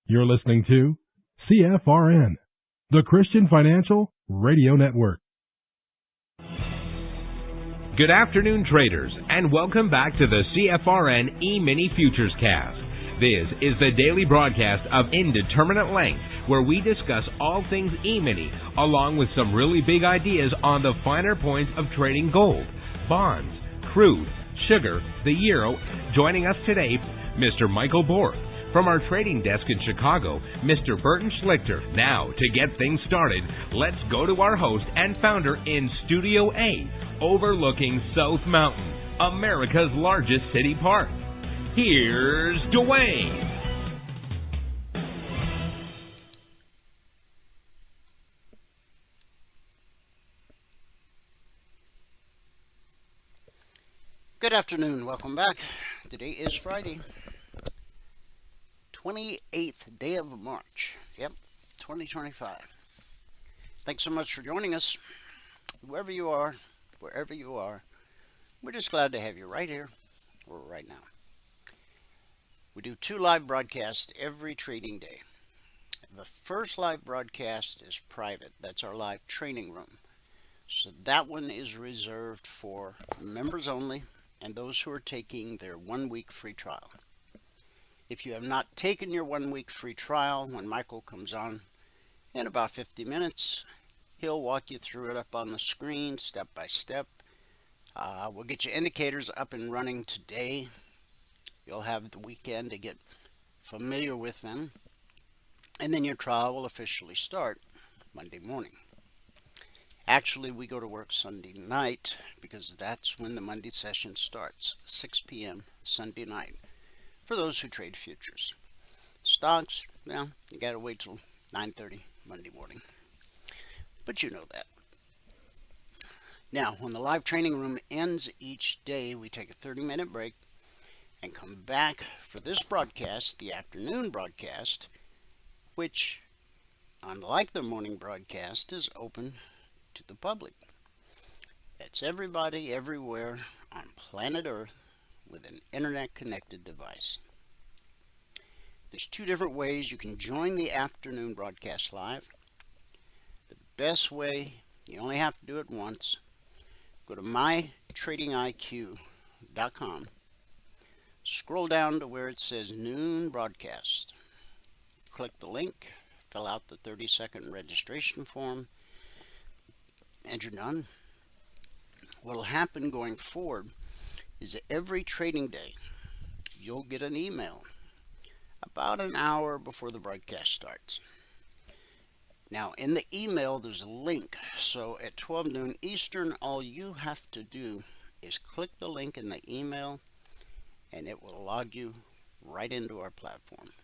You're listening to CFRN, the Christian Financial Radio Network. Good afternoon, traders, and welcome back to the CFRN E-mini Futures Cast. This is the daily broadcast of Indeterminate Length, where we discuss all things E-mini, along with some really big ideas on the finer points of trading gold, bonds, crude, sugar, the euro. Joining us today, Mr. Michael Borg. From our trading desk in Chicago, Mr. Burton Schlichter. Now, to get things started, let's go to our host and founder in Studio A, overlooking South Mountain, America's largest city park. Here's Dwayne. Good afternoon. Welcome back. Today is Friday, 28th day of March. Yep, 2025. Thanks so much for joining us. Whoever you are, wherever you are, we're just glad to have you right here or right now. We do 2 live broadcasts every trading day. The first live broadcast is private. That's our live training room. So that one is reserved for members only and those who are taking their 1-week free trial. If you have not taken your 1-week free trial, when Michael comes on in about 50 minutes, he'll walk you through it up on the screen, step by step. We'll get your indicators up and running today. You'll have the weekend to get familiar with them. And then your trial will officially start Monday morning. Actually, we go to work Sunday night because that's when the Monday session starts, 6 p.m. Sunday night. For those who trade futures. Stocks, well, you got to wait till 9:30 Monday morning. But you know that. Now, when the live training room ends each day, we take a 30-minute break and come back for this broadcast, the afternoon broadcast, which, unlike the morning broadcast, is open to the public. That's everybody everywhere on planet Earth with an internet-connected device. There's 2 different ways you can join the afternoon broadcast live. The best way, you only have to do it once. Go to mytradingiq.com. Scroll down to where it says Noon Broadcast. Click the link, fill out the 30-second registration form, and you're done. What will happen going forward is that every trading day, you'll get an email about an hour before the broadcast starts. Now, in the email, there's a link. So at 12 noon Eastern, all you have to do is click the link in the email, and it will log you right into our platform.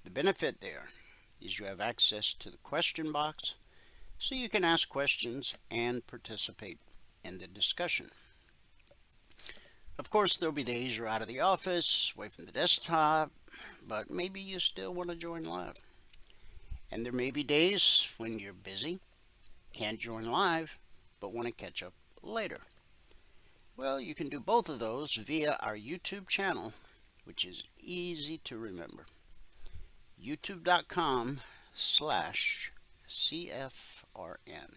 The benefit there is you have access to the question box, so you can ask questions and participate in the discussion. Of course, there'll be days you're out of the office, away from the desktop, but maybe you still want to join live. And there may be days when you're busy, can't join live, but want to catch up later. Well, you can do both of those via our YouTube channel, which is easy to remember. youtube.com/CFRN.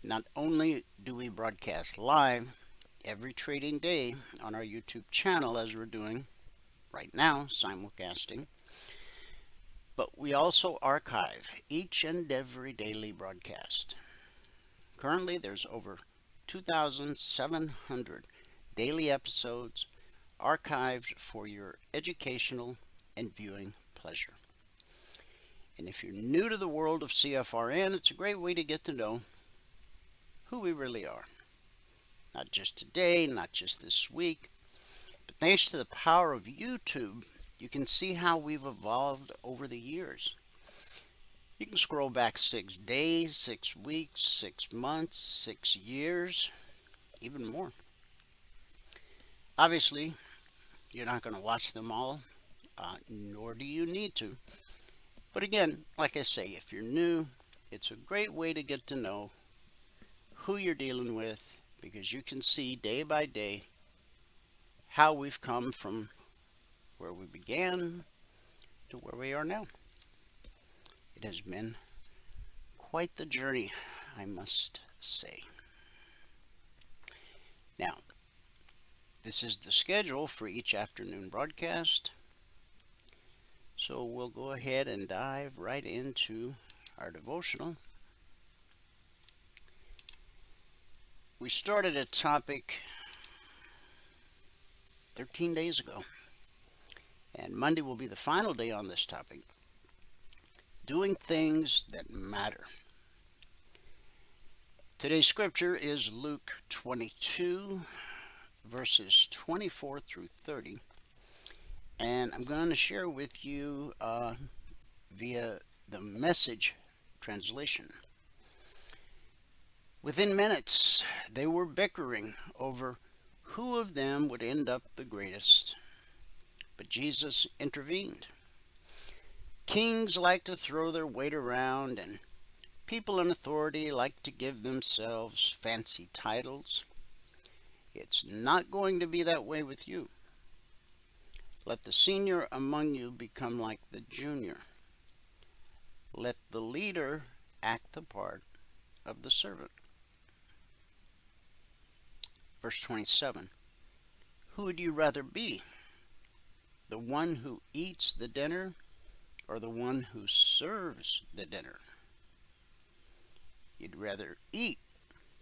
Not only do we broadcast live every trading day on our YouTube channel, as we're doing right now, simulcasting, but we also archive each and every daily broadcast. Currently, there's over 2,700 daily episodes archived for your educational and viewing pleasure. And if you're new to the world of CFRN, it's a great way to get to know who we really are. Not just today, not just this week, but thanks to the power of YouTube, you can see how we've evolved over the years. You can scroll back 6 days, 6 weeks, 6 months, 6 years, even more. Obviously, you're not going to watch them all, nor do you need to. But again, like I say, if you're new, it's a great way to get to know who you're dealing with, because you can see day by day how we've come from where we began to where we are now. It has been quite the journey, I must say. Now, this is the schedule for each afternoon broadcast. So we'll go ahead and dive right into our devotional. We started a topic 13 days ago, and Monday will be the final day on this topic. Doing things that matter. Today's scripture is Luke 22, verses 24 through 30. And I'm going to share with you via the Message translation. Within minutes, they were bickering over who of them would end up the greatest. But Jesus intervened. Kings like to throw their weight around, and people in authority like to give themselves fancy titles. It's not going to be that way with you. Let the senior among you become like the junior. Let the leader act the part of the servant. Verse 27. Who would you rather be? The one who eats the dinner or the one who serves the dinner? You'd rather eat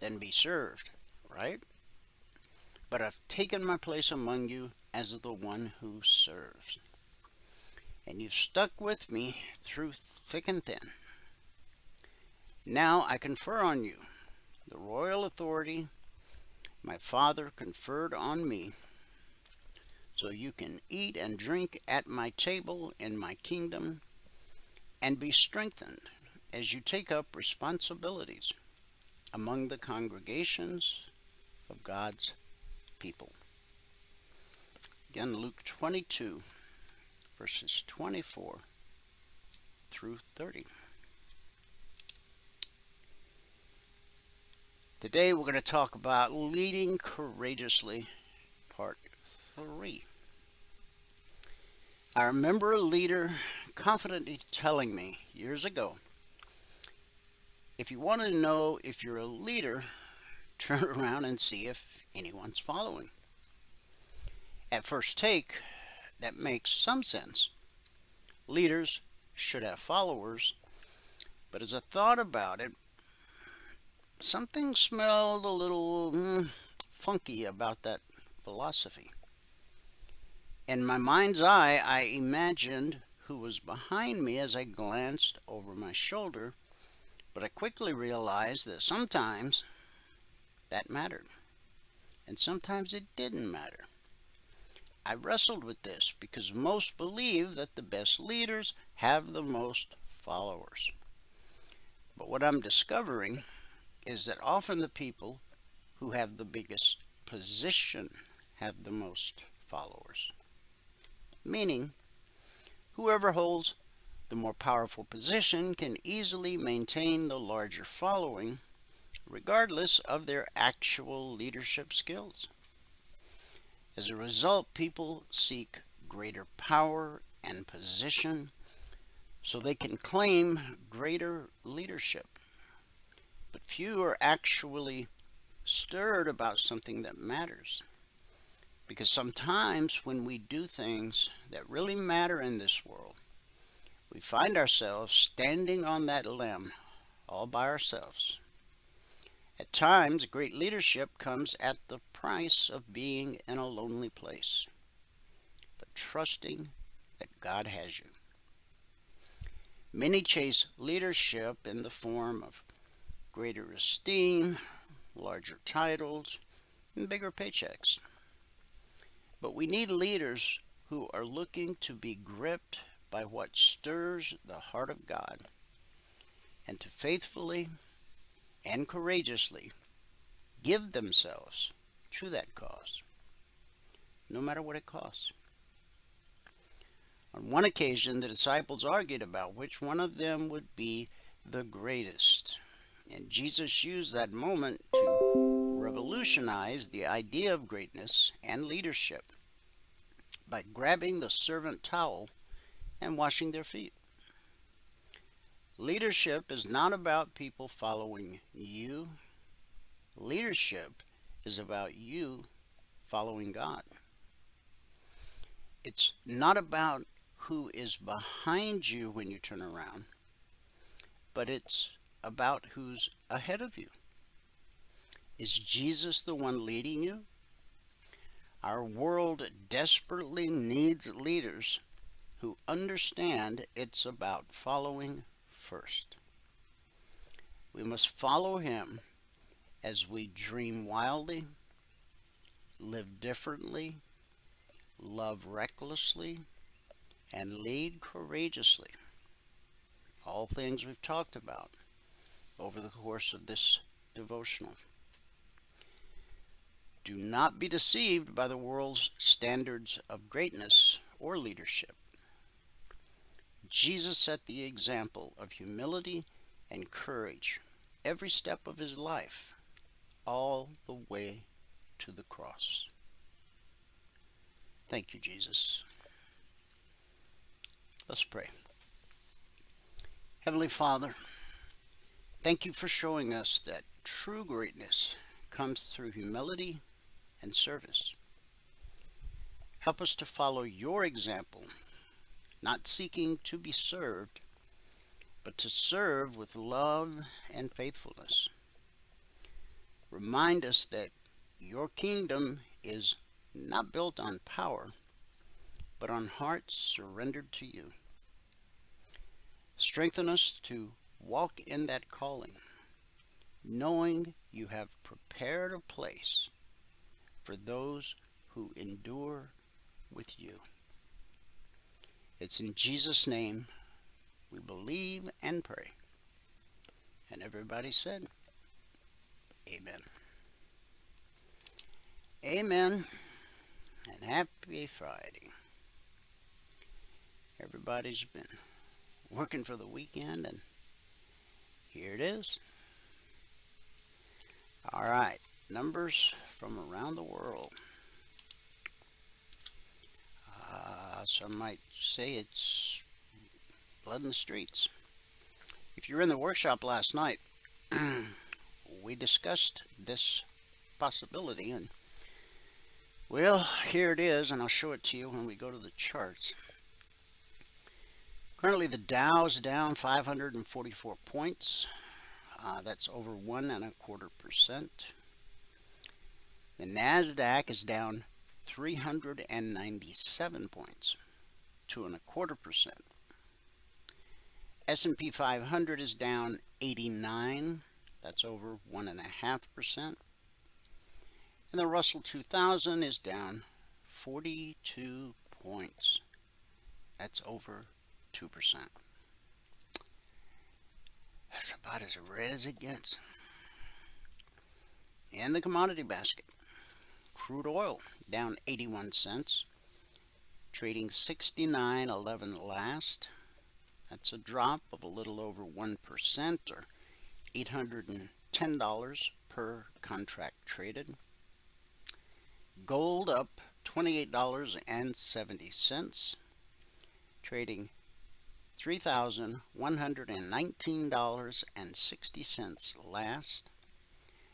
than be served, right? But I've taken my place among you as the one who serves. And you've stuck with me through thick and thin. Now I confer on you the royal authority my Father conferred on me, so you can eat and drink at my table in my kingdom and be strengthened as you take up responsibilities among the congregations of God's people. Again, Luke 22, verses 24 through 30. Today we're going to talk about leading courageously, part 3. I remember a leader confidently telling me years ago, if you want to know if you're a leader, turn around and see if anyone's following. At first take, that makes some sense. Leaders should have followers, but as I thought about it, something smelled a little funky about that philosophy. In my mind's eye, I imagined who was behind me as I glanced over my shoulder, but I quickly realized that sometimes that mattered, and sometimes it didn't matter. I wrestled with this because most believe that the best leaders have the most followers. But what I'm discovering is that often the people who have the biggest position have the most followers. Meaning, whoever holds the more powerful position can easily maintain the larger following, regardless of their actual leadership skills. As a result, people seek greater power and position so they can claim greater leadership. But few are actually stirred about something that matters. Because sometimes when we do things that really matter in this world, we find ourselves standing on that limb all by ourselves. At times, great leadership comes at the price of being in a lonely place. But trusting that God has you. Many chase leadership in the form of greater esteem, larger titles, and bigger paychecks. But we need leaders who are looking to be gripped by what stirs the heart of God and to faithfully and courageously give themselves to that cause, no matter what it costs. On one occasion, the disciples argued about which one of them would be the greatest. And Jesus used that moment to revolutionize the idea of greatness and leadership by grabbing the servant towel and washing their feet. Leadership is not about people following you. Leadership is about you following God. It's not about who is behind you when you turn around, but it's about who's ahead of you. Is Jesus the one leading you? Our world desperately needs leaders who understand it's about following first. We must follow him as we dream wildly, live differently, love recklessly, and lead courageously. All things we've talked about over the course of this devotional. Do not be deceived by the world's standards of greatness or leadership. Jesus set the example of humility and courage every step of his life, all the way to the cross. Thank you, Jesus. Let's pray. Heavenly Father, thank you for showing us that true greatness comes through humility and service. Help us to follow your example, not seeking to be served, but to serve with love and faithfulness. Remind us that your kingdom is not built on power, but on hearts surrendered to you. Strengthen us to walk in that calling, knowing you have prepared a place for those who endure with you. It's in Jesus' name we believe and pray. And everybody said, Amen. Amen. And happy Friday. Everybody's been working for the weekend, and here it is. All right, numbers from around the world. Some might say it's blood in the streets. If you were in the workshop last night, we discussed this possibility, and well, here it is, and I'll show it to you when we go to the charts. Currently, the Dow is down 544 points. That's over 1.25%. The NASDAQ is down 397 points, 2.25%. S&P 500 is down 89. That's over 1.5%. And the Russell 2000 is down 42 points. That's over 2%. That's about as red as it gets. In the commodity basket, crude oil down 81 cents, trading 69.11 last. That's a drop of a little over 1%, or $810 per contract traded. Gold up $28.70, trading $3,119.60 last.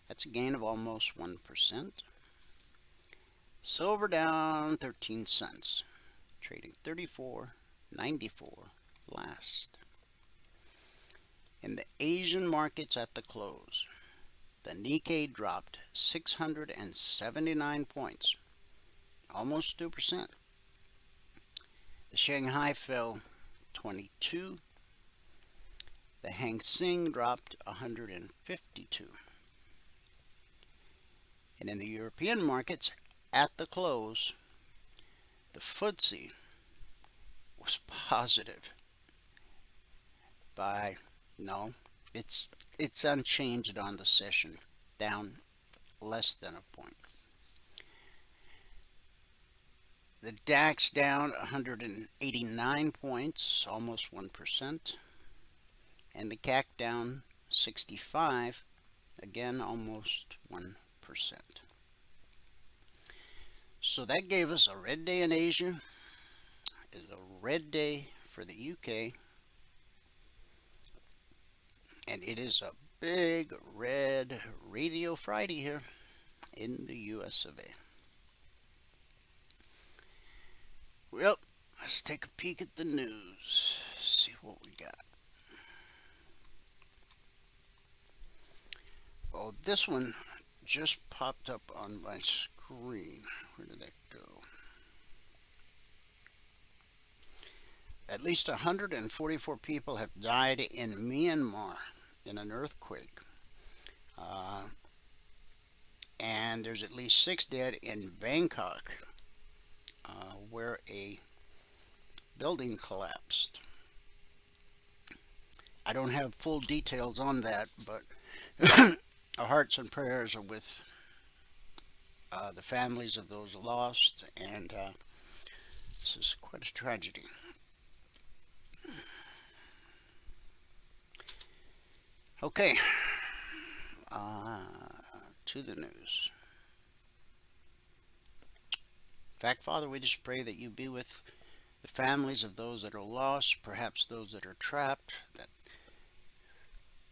That's a gain of almost 1%. Silver down 13 cents, trading $34.94 last. In the Asian markets at the close, the Nikkei dropped 679 points, almost 2%. The Shanghai fell 22. The Hang Seng dropped 152. And in the European markets, at the close, the FTSE was positive by, no, it's unchanged on the session, down less than a point. The DAX down 189 points, almost 1%. And the CAC down 65, again almost 1%. So that gave us a red day in Asia, is a red day for the UK, and it is a big red Radio Friday here in the US of A. Well, let's take a peek at the news, see what we got. Oh, this one just popped up on my screen. Where did that go? At least 144 people have died in Myanmar in an earthquake. And there's at least 6 dead in Bangkok, where a building collapsed. I don't have full details on that, but our hearts and prayers are with the families of those lost, and this is quite a tragedy. Okay, to the news. In fact, Father, we just pray that you be with the families of those that are lost, perhaps those that are trapped, that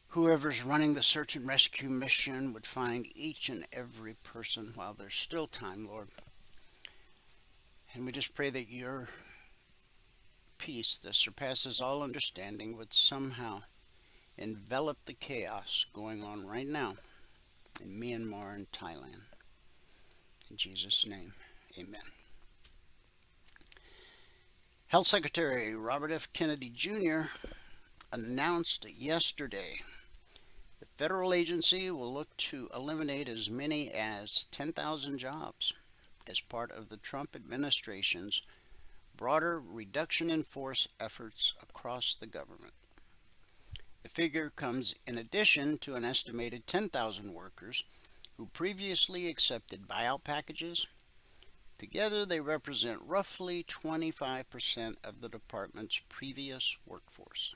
whoever's running the search and rescue mission would find each and every person while there's still time, Lord. And we just pray that your peace that surpasses all understanding would somehow envelop the chaos going on right now in Myanmar and Thailand. In Jesus' name, amen. Health Secretary Robert F. Kennedy Jr. announced yesterday the federal agency will look to eliminate as many as 10,000 jobs as part of the Trump administration's broader reduction in force efforts across the government. The figure comes in addition to an estimated 10,000 workers who previously accepted buyout packages. Together, they represent roughly 25% of the department's previous workforce.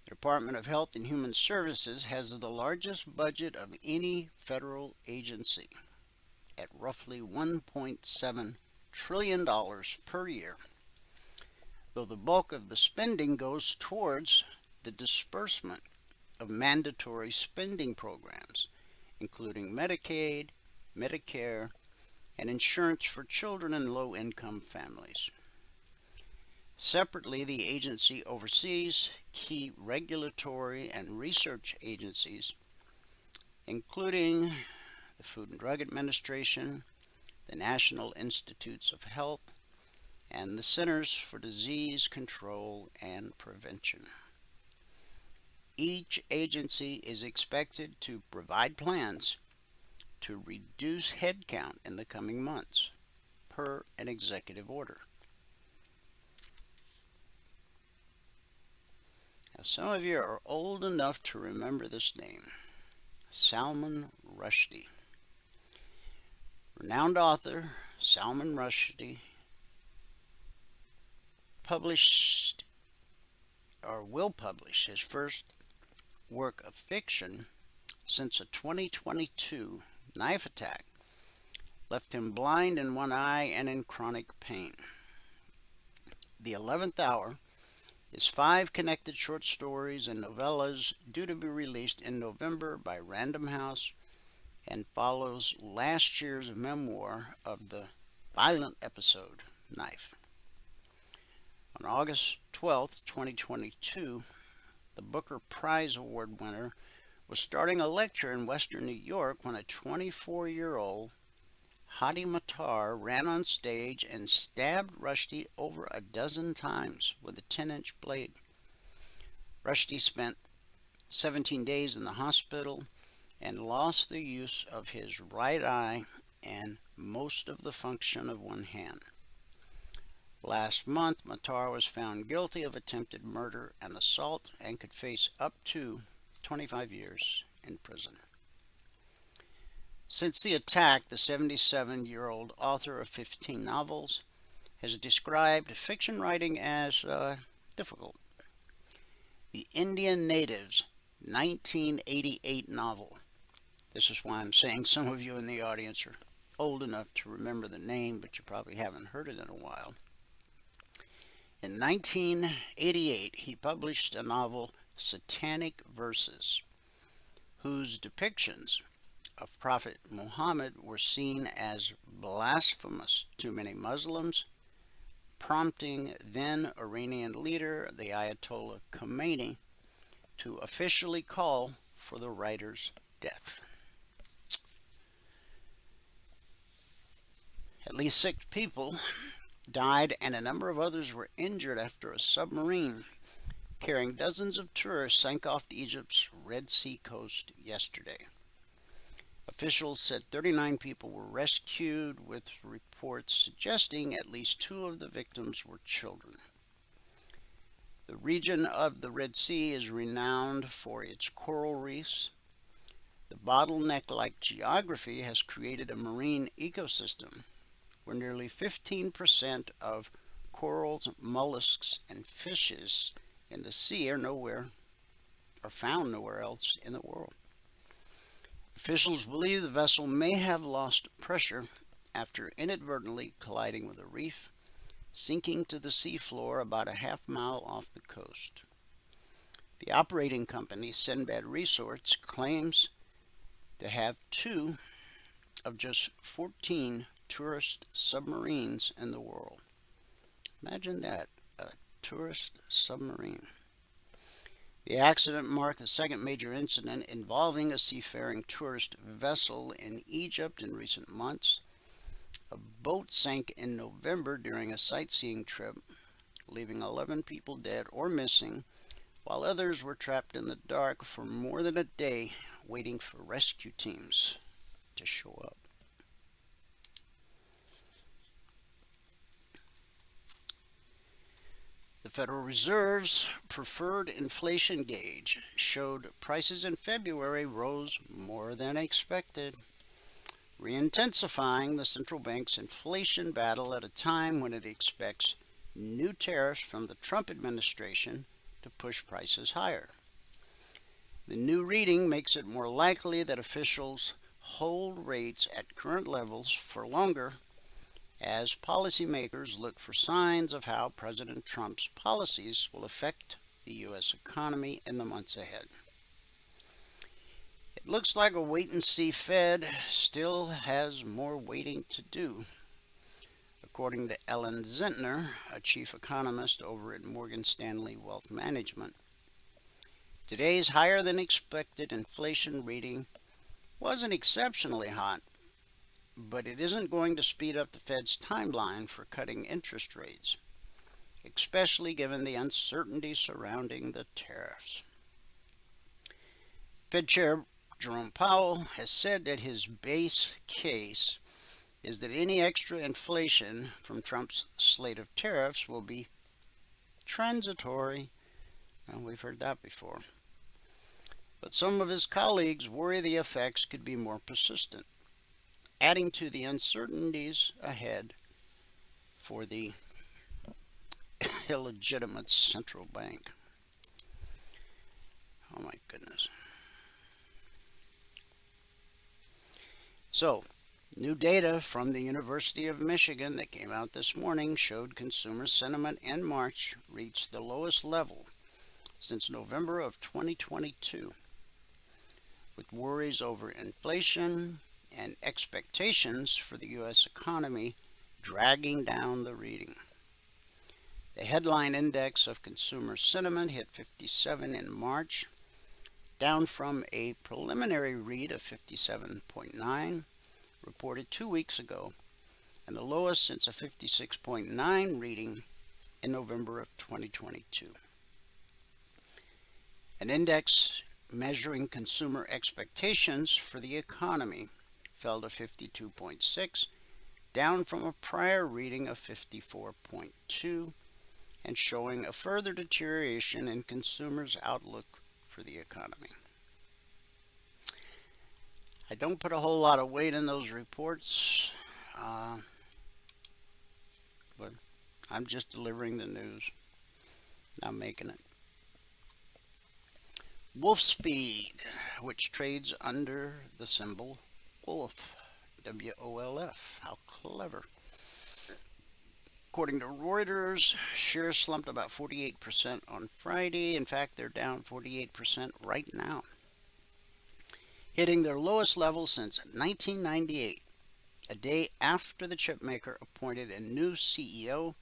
The Department of Health and Human Services has the largest budget of any federal agency at roughly $1.7 trillion per year, though the bulk of the spending goes towards the disbursement of mandatory spending programs, including Medicaid, Medicare, and insurance for children in low-income families. Separately, the agency oversees key regulatory and research agencies, including the Food and Drug Administration, the National Institutes of Health, and the Centers for Disease Control and Prevention. Each agency is expected to provide plans to reduce headcount in the coming months, per an executive order. Now, some of you are old enough to remember this name, Salman Rushdie. Renowned author Salman Rushdie published, or will publish, his first work of fiction since a 2022 knife attack left him blind in one eye and in chronic pain. The 11th Hour is 5 connected short stories and novellas due to be released in November by Random House and follows last year's memoir of the violent episode, Knife. On August 12, 2022, the Booker Prize Award winner was starting a lecture in Western New York when a 24-year-old Hadi Matar ran on stage and stabbed Rushdie over a dozen times with a 10-inch blade. Rushdie spent 17 days in the hospital and lost the use of his right eye and most of the function of one hand. Last month, Matar was found guilty of attempted murder and assault and could face up to 25 years in prison. Since the attack, the 77-year-old author of 15 novels has described fiction writing as difficult. The Indian Natives 1988 novel. This is why I'm saying some of you in the audience are old enough to remember the name, but you probably haven't heard it in a while. In 1988, he published a novel, Satanic Verses, whose depictions of Prophet Muhammad were seen as blasphemous to many Muslims, prompting then Iranian leader the Ayatollah Khomeini to officially call for the writer's death. At least 6 people died and a number of others were injured after a submarine carrying dozens of tourists sank off Egypt's Red Sea coast yesterday. Officials said 39 people were rescued, with reports suggesting at least 2 of the victims were children. The region of the Red Sea is renowned for its coral reefs. The bottleneck-like geography has created a marine ecosystem where nearly 15% of corals, mollusks, and fishes in the sea are found nowhere else in the world. Officials believe the vessel may have lost pressure after inadvertently colliding with a reef, sinking to the seafloor about a half-mile off the coast. The operating company, Sinbad Resorts, claims to have 2 of just 14 tourist submarines in the world. Imagine that, a tourist submarine. The accident marked the second major incident involving a seafaring tourist vessel in Egypt in recent months. A boat sank in November during a sightseeing trip, leaving 11 people dead or missing, while others were trapped in the dark for more than a day waiting for rescue teams to show up. The Federal Reserve's preferred inflation gauge showed prices in February rose more than expected, re-intensifying the central bank's inflation battle at a time when it expects new tariffs from the Trump administration to push prices higher. The new reading makes it more likely that officials hold rates at current levels for longer as policymakers look for signs of how President Trump's policies will affect the U.S. economy in the months ahead. It looks like a wait-and-see Fed still has more waiting to do, according to Ellen Zentner, a chief economist over at Morgan Stanley Wealth Management. Today's higher-than-expected inflation reading wasn't exceptionally hot, but it isn't going to speed up the Fed's timeline for cutting interest rates, especially given the uncertainty surrounding the tariffs. Fed Chair Jerome Powell has said that his base case is that any extra inflation from Trump's slate of tariffs will be transitory. Well, we've heard that before. But some of his colleagues worry the effects could be more persistent, adding to the uncertainties ahead for the illegitimate central bank. Oh my goodness. So, new data from the University of Michigan that came out this morning showed consumer sentiment in March reached the lowest level since November of 2022, with worries over inflation and expectations for the U.S. economy dragging down the reading. The headline index of consumer sentiment hit 57 in March, down from a preliminary read of 57.9, reported 2 weeks ago, and the lowest since a 56.9 reading in November of 2022. An index measuring consumer expectations for the economy fell to 52.6, down from a prior reading of 54.2, and showing a further deterioration in consumers' outlook for the economy. I don't put a whole lot of weight in those reports, but I'm just delivering the news, not making it. Wolfspeed, which trades under the symbol WOLF, WOLF. How clever. According to Reuters, shares slumped about 48% on Friday. In fact, they're down 48% right now, hitting their lowest level since 1998, a day after the chipmaker appointed a new CEO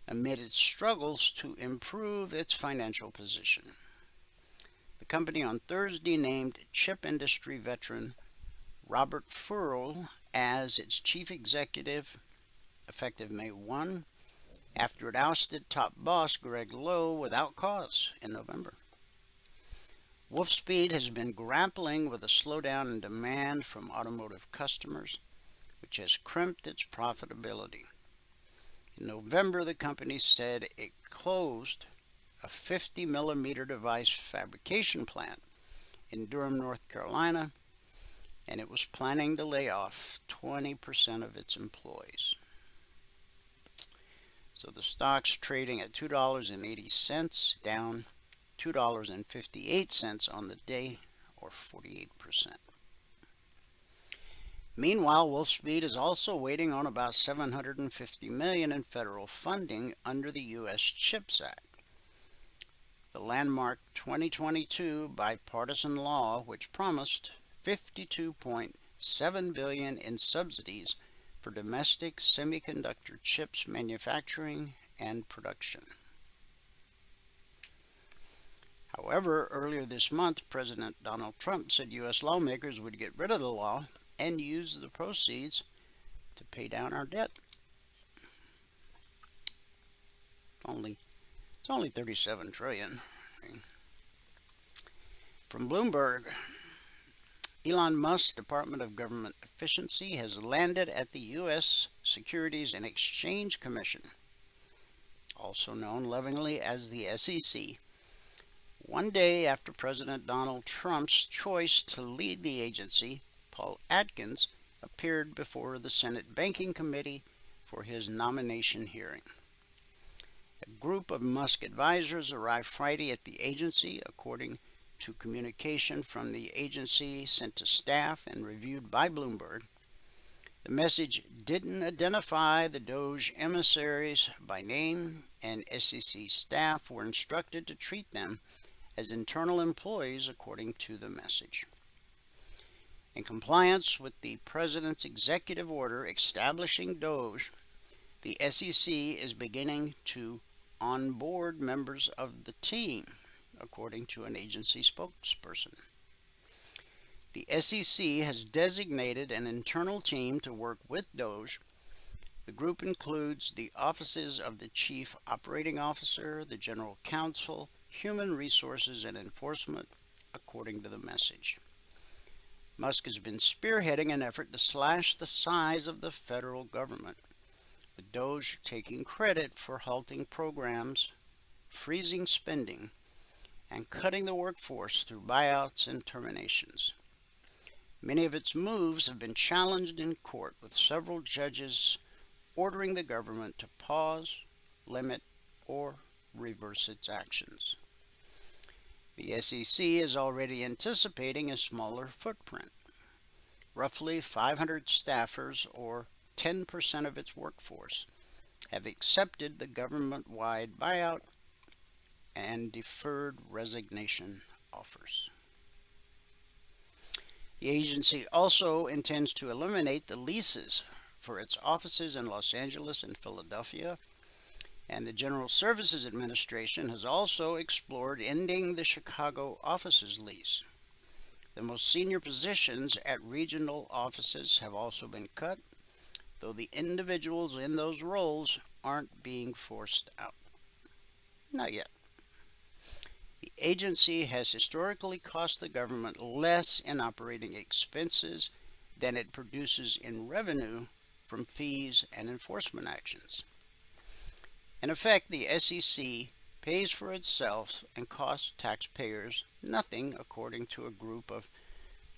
amid its struggles to improve its financial position. The company on Thursday named chip industry veteran Robert Furl as its chief executive effective May 1, after it ousted top boss Greg Lowe without cause in November. Wolfspeed has been grappling with a slowdown in demand from automotive customers, which has crimped its profitability. In November, the company said it closed a 50-millimeter device fabrication plant in Durham, North Carolina, and it was planning to lay off 20% of its employees. So the stock's trading at $2.80, down $2.58 on the day, or 48%. Meanwhile, Wolfspeed is also waiting on about $750 million in federal funding under the U.S. CHIPS Act, the landmark 2022 bipartisan law which promised $52.7 billion in subsidies for domestic semiconductor chips manufacturing and production. However, earlier this month, President Donald Trump said U.S. lawmakers would get rid of the law and use the proceeds to pay down our debt. It's only $37 trillion. From Bloomberg, Elon Musk's Department of Government Efficiency has landed at the U.S. Securities and Exchange Commission, also known lovingly as the SEC, one day after President Donald Trump's choice to lead the agency. Paul Atkins appeared before the Senate Banking Committee for his nomination hearing. A group of Musk advisors arrived Friday at the agency, according to communication from the agency sent to staff and reviewed by Bloomberg. The message didn't identify the Doge emissaries by name, and SEC staff were instructed to treat them as internal employees according to the message. In compliance with the President's executive order establishing Doge, the SEC is beginning to onboard members of the team, according to an agency spokesperson. The SEC has designated an internal team to work with Doge. The group includes the offices of the Chief Operating Officer, the General Counsel, Human Resources, and Enforcement, according to the message. Musk has been spearheading an effort to slash the size of the federal government, with Doge taking credit for halting programs, freezing spending, and cutting the workforce through buyouts and terminations. Many of its moves have been challenged in court, with several judges ordering the government to pause, limit, or reverse its actions. The SEC is already anticipating a smaller footprint. Roughly 500 staffers, or 10% of its workforce, have accepted the government-wide buyout and deferred resignation offers. The agency also intends to eliminate the leases for its offices in Los Angeles and Philadelphia, and the General Services Administration has also explored ending the Chicago offices lease. The most senior positions at regional offices have also been cut, though the individuals in those roles aren't being forced out. Not yet. The agency has historically cost the government less in operating expenses than it produces in revenue from fees and enforcement actions. In effect, the SEC pays for itself and costs taxpayers nothing, according to a group of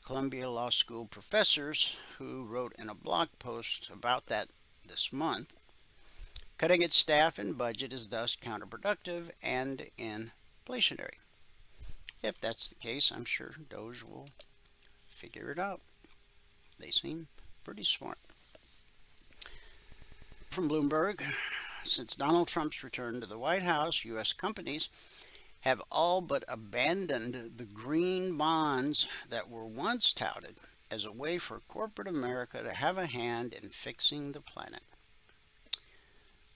Columbia Law School professors who wrote in a blog post about that this month. Cutting its staff and budget is thus counterproductive and inflationary. If that's the case, I'm sure Doge will figure it out. They seem pretty smart. From Bloomberg, since Donald Trump's return to the White House, U.S. companies have all but abandoned the green bonds that were once touted as a way for corporate America to have a hand in fixing the planet.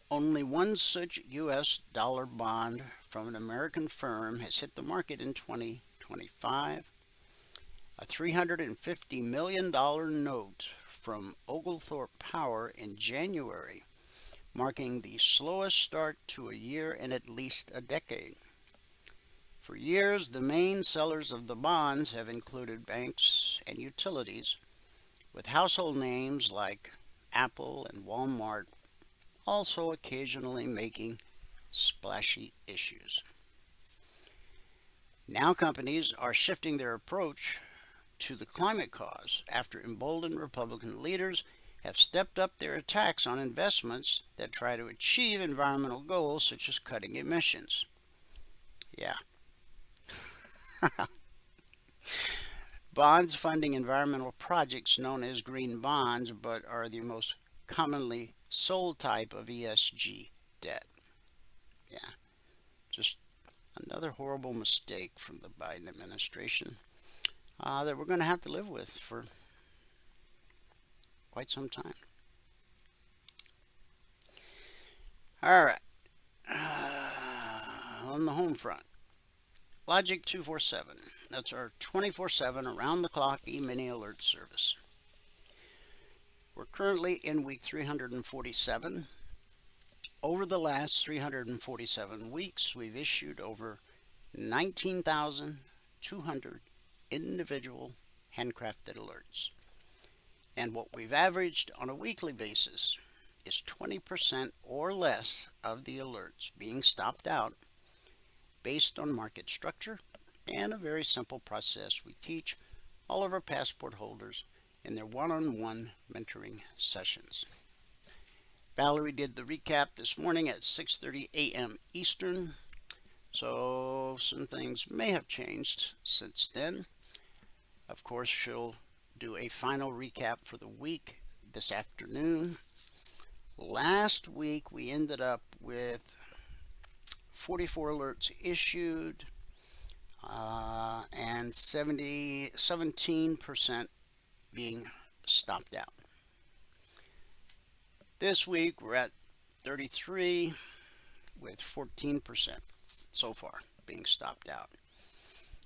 Only one such U.S. dollar bond from an American firm has hit the market in 2025. A $350 million note from Oglethorpe Power in January, marking the slowest start to a year in at least a decade. For years, the main sellers of the bonds have included banks and utilities, with household names like Apple and Walmart also occasionally making splashy issues. Now companies are shifting their approach to the climate cause after emboldened Republican leaders have stepped up their attacks on investments that try to achieve environmental goals such as cutting emissions. Yeah. Bonds funding environmental projects known as green bonds, but are the most commonly sold type of ESG debt. Yeah, just another horrible mistake from the Biden administration that we're going to have to live with for quite some time. All right. On the home front, Logic 247. That's our 24/7 around-the-clock E-mini alert service. We're currently in week 347. Over the last 347 weeks, we've issued over 19,200 individual handcrafted alerts. And what we've averaged on a weekly basis is 20% or less of the alerts being stopped out based on market structure and a very simple process we teach all of our passport holders in their one-on-one mentoring sessions. Valerie did the recap this morning at 6:30 a.m. Eastern, so some things may have changed since then. Of course, she'll do a final recap for the week this afternoon. Last week, we ended up with 44 alerts issued and 17% being stopped out. This week, we're at 33 with 14% so far being stopped out.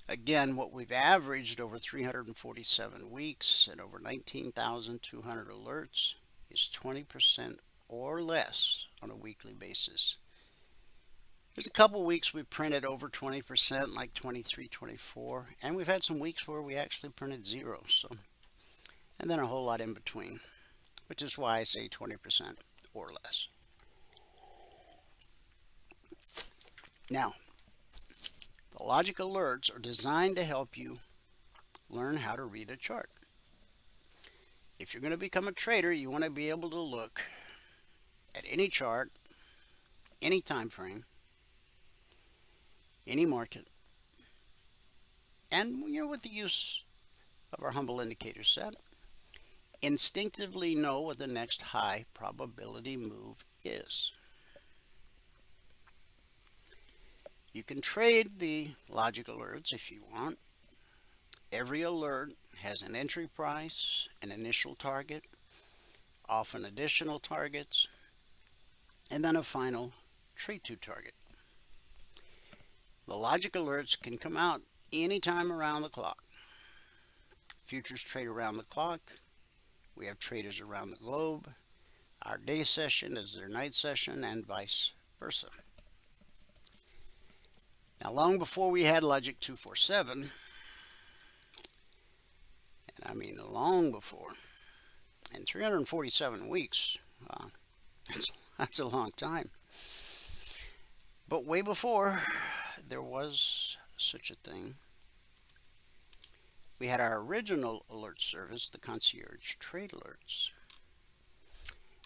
Again, what we've averaged over 347 weeks and over 19,200 alerts is 20% or less on a weekly basis. There's a couple weeks we printed over 20%, like 23, 24, and we've had some weeks where we actually printed zero, and then a whole lot in between, which is why I say 20% or less. Now, the logic alerts are designed to help you learn how to read a chart. If you're going to become a trader, you want to be able to look at any chart, any time frame, any market, and with the use of our humble indicator set, instinctively know what the next high probability move is. You can trade the logic alerts if you want. Every alert has an entry price, an initial target, often additional targets, and then a final trade to target. The logic alerts can come out anytime around the clock. Futures trade around the clock. We have traders around the globe. Our day session is their night session and vice versa. Now, long before we had Logic 247, and I mean long before, in 347 weeks, that's a long time. But way before there was such a thing, we had our original alert service, the concierge trade alerts.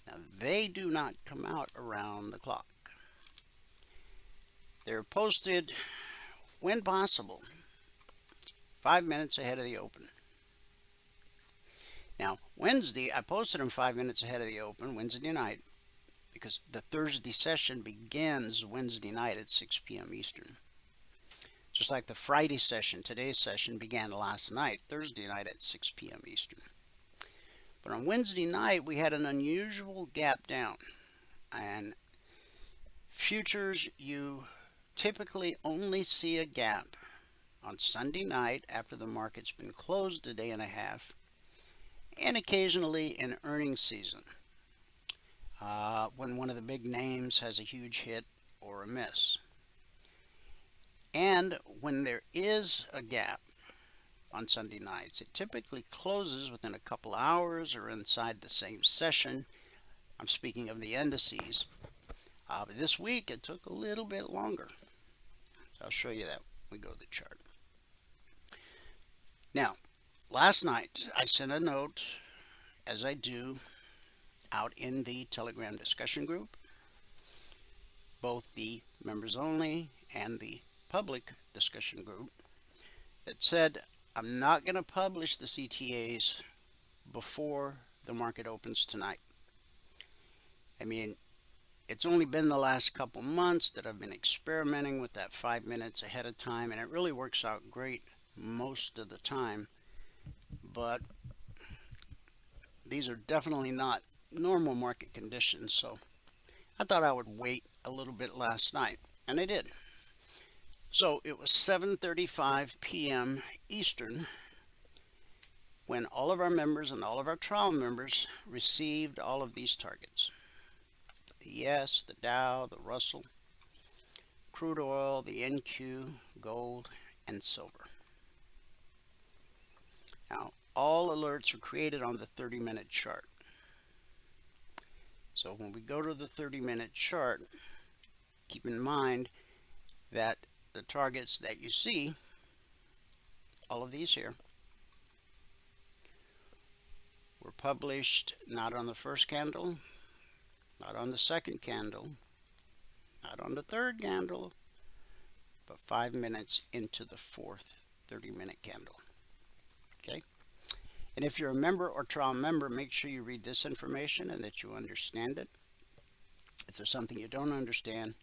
Now, they do not come out around the clock. They're posted, when possible, 5 minutes ahead of the open. Now, Wednesday, I posted them 5 minutes ahead of the open, Wednesday night, because the Thursday session begins Wednesday night at 6 p.m. Eastern. Just like the Friday session, today's session began last night, Thursday night at 6 p.m. Eastern. But on Wednesday night, we had an unusual gap down. And futures, you typically only see a gap on Sunday night after the market's been closed a day and a half, and occasionally in earnings season, when one of the big names has a huge hit or a miss. And when there is a gap on Sunday nights, it typically closes within a couple hours or inside the same session. I'm speaking of the indices. But this week it took a little bit longer. So I'll show you that when we go to the chart. Now, last night I sent a note, as I do, out in the Telegram discussion group, both the members only and the public discussion group, that said I'm not going to publish the CTAs before the market opens tonight. I mean, it's only been the last couple months that I've been experimenting with that 5 minutes ahead of time, and it really works out great most of the time. But these are definitely not normal market conditions, so I thought I would wait a little bit last night, and I did. So it was 7:35 p.m. Eastern when all of our members and all of our trial members received all of these targets. The ES, the Dow, the Russell, crude oil, the NQ, gold, and silver. Now, all alerts are created on the 30-minute chart. So when we go to the 30-minute chart, keep in mind that the targets that you see, all of these here, were published not on the first candle, not on the second candle, not on the third candle, but 5 minutes into the fourth 30-minute candle. Okay? And if you're a member or trial member, make sure you read this information and that you understand it. If there's something you don't understand,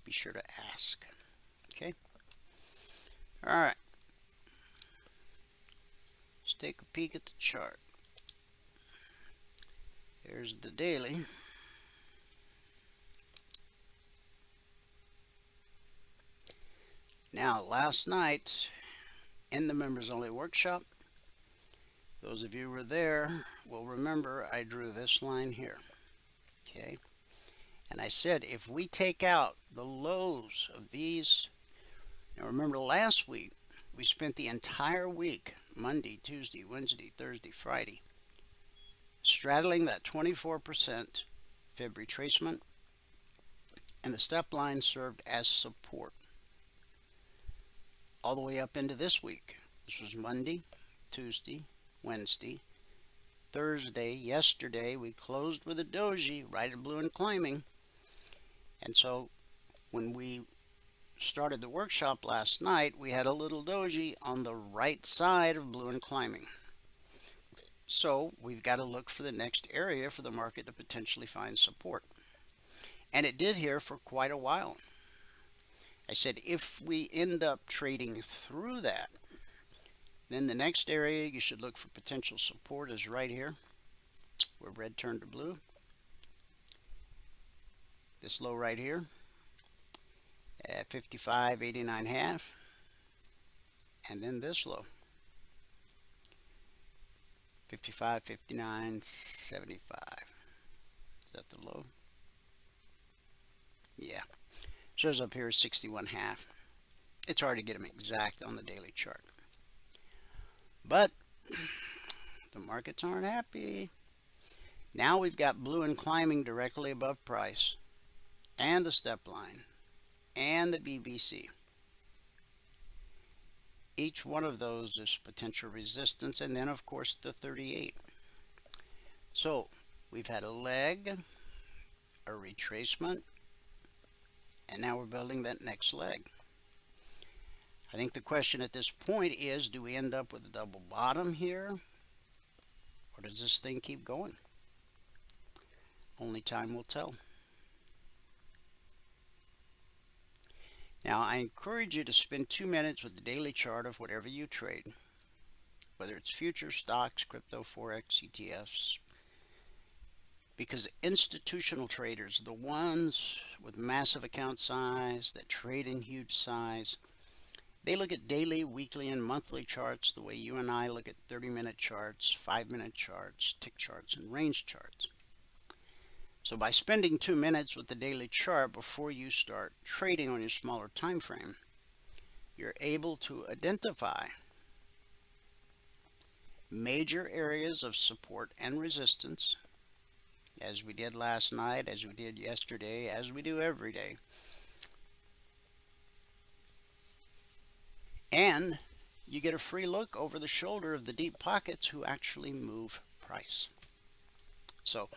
be sure to ask. Okay? All right. Let's take a peek at the chart. Here's the daily. Now, last night in the members only workshop, those of you who were there will remember I drew this line here. Okay? And I said if we take out the lows of these, now remember last week we spent the entire week, Monday, Tuesday, Wednesday, Thursday, Friday, straddling that 24% fib retracement, and the step line served as support all the way up into this week. This was Monday, Tuesday, Wednesday, Thursday. Yesterday we closed with a doji right at blue and climbing, and so when we started the workshop last night, we had a little doji on the right side of blue and climbing. So we've got to look for the next area for the market to potentially find support, and it did here for quite a while. I said if we end up trading through that, then the next area you should look for potential support is right here, where red turned to blue. This low right here at 55.89.5, and then this low. 55, 59, 75. Is that the low? Yeah. Shows up here 61.5. It's hard to get them exact on the daily chart. But the markets aren't happy. Now we've got blue and climbing directly above price, and the step line, and the BBC. Each one of those is potential resistance, and then of course the 38. So we've had a leg, a retracement, and now we're building that next leg. I think the question at this point is, do we end up with a double bottom here, or does this thing keep going? Only time will tell. Now, I encourage you to spend 2 minutes with the daily chart of whatever you trade, whether it's futures, stocks, crypto, Forex, ETFs, because institutional traders, the ones with massive account size that trade in huge size, they look at daily, weekly, and monthly charts the way you and I look at 30-minute charts, 5-minute charts, tick charts, and range charts. So by spending 2 minutes with the daily chart before you start trading on your smaller time frame, you're able to identify major areas of support and resistance, as we did last night, as we did yesterday, as we do every day. And you get a free look over the shoulder of the deep pockets who actually move price. So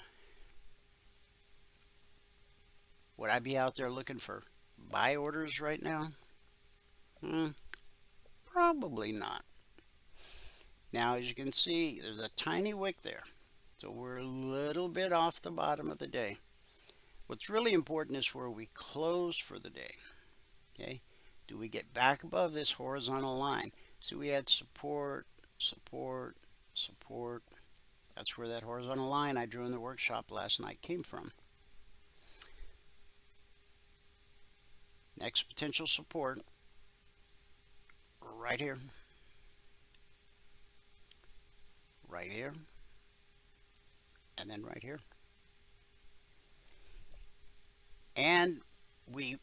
would I be out there looking for buy orders right now? Probably not. Now, as you can see, there's a tiny wick there. So we're a little bit off the bottom of the day. What's really important is where we close for the day. Okay? Do we get back above this horizontal line? So we had support, support, support. That's where that horizontal line I drew in the workshop last night came from. Next potential support, right here, right here, and then right here. And we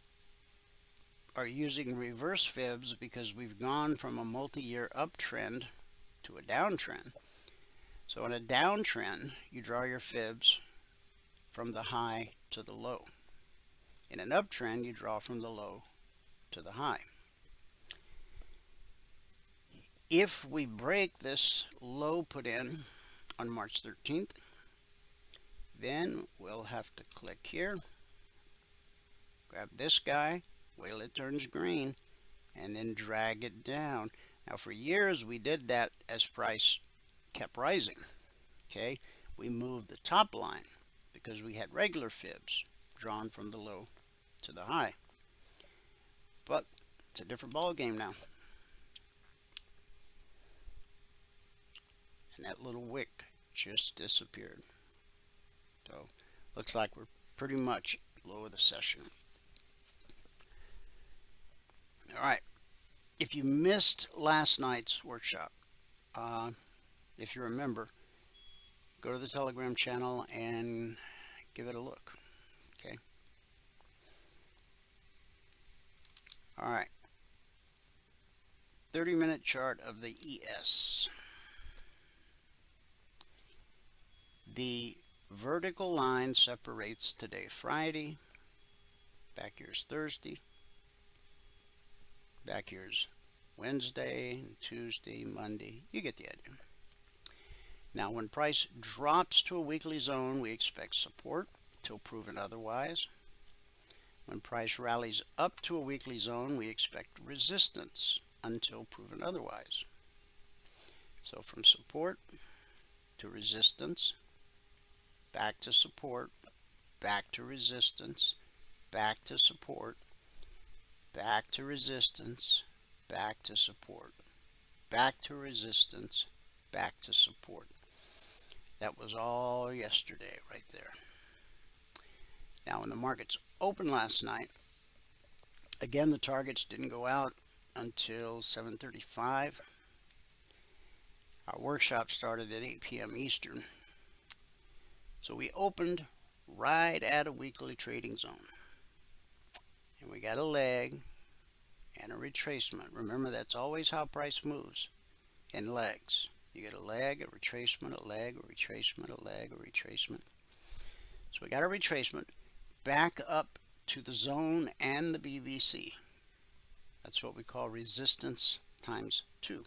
are using reverse fibs because we've gone from a multi-year uptrend to a downtrend. So in a downtrend, you draw your fibs from the high to the low. In an uptrend, you draw from the low to the high. If we break this low put in on March 13th, then we'll have to click here, grab this guy, wait till it turns green, and then drag it down. Now for years we did that as price kept rising. Okay, we moved the top line because we had regular fibs drawn from the low to the high. But it's a different ball game now. And that little wick just disappeared. So looks like we're pretty much low of the session. All right. If you missed last night's workshop, if you remember, go to the Telegram channel and give it a look. Okay. All right. 30-minute chart of the ES. The vertical line separates today, Friday. Back here's Thursday. Back here's Wednesday, Tuesday, Monday. You get the idea. Now, when price drops to a weekly zone, we expect support till proven otherwise. When price rallies up to a weekly zone, we expect resistance until proven otherwise. So from support to resistance, back to support, back to resistance, back to support, back to resistance, back to support, back to resistance, back to support. That was all yesterday right there. Now when the markets opened last night, again the targets didn't go out until 7:35. Our workshop started at 8 p.m. Eastern. So we opened right at a weekly trading zone. And we got a leg and a retracement. Remember, that's always how price moves, in legs. You get a leg, a retracement, a leg, a retracement, a leg, a retracement. So we got a retracement back up to the zone and the BBC. That's what we call resistance times 2.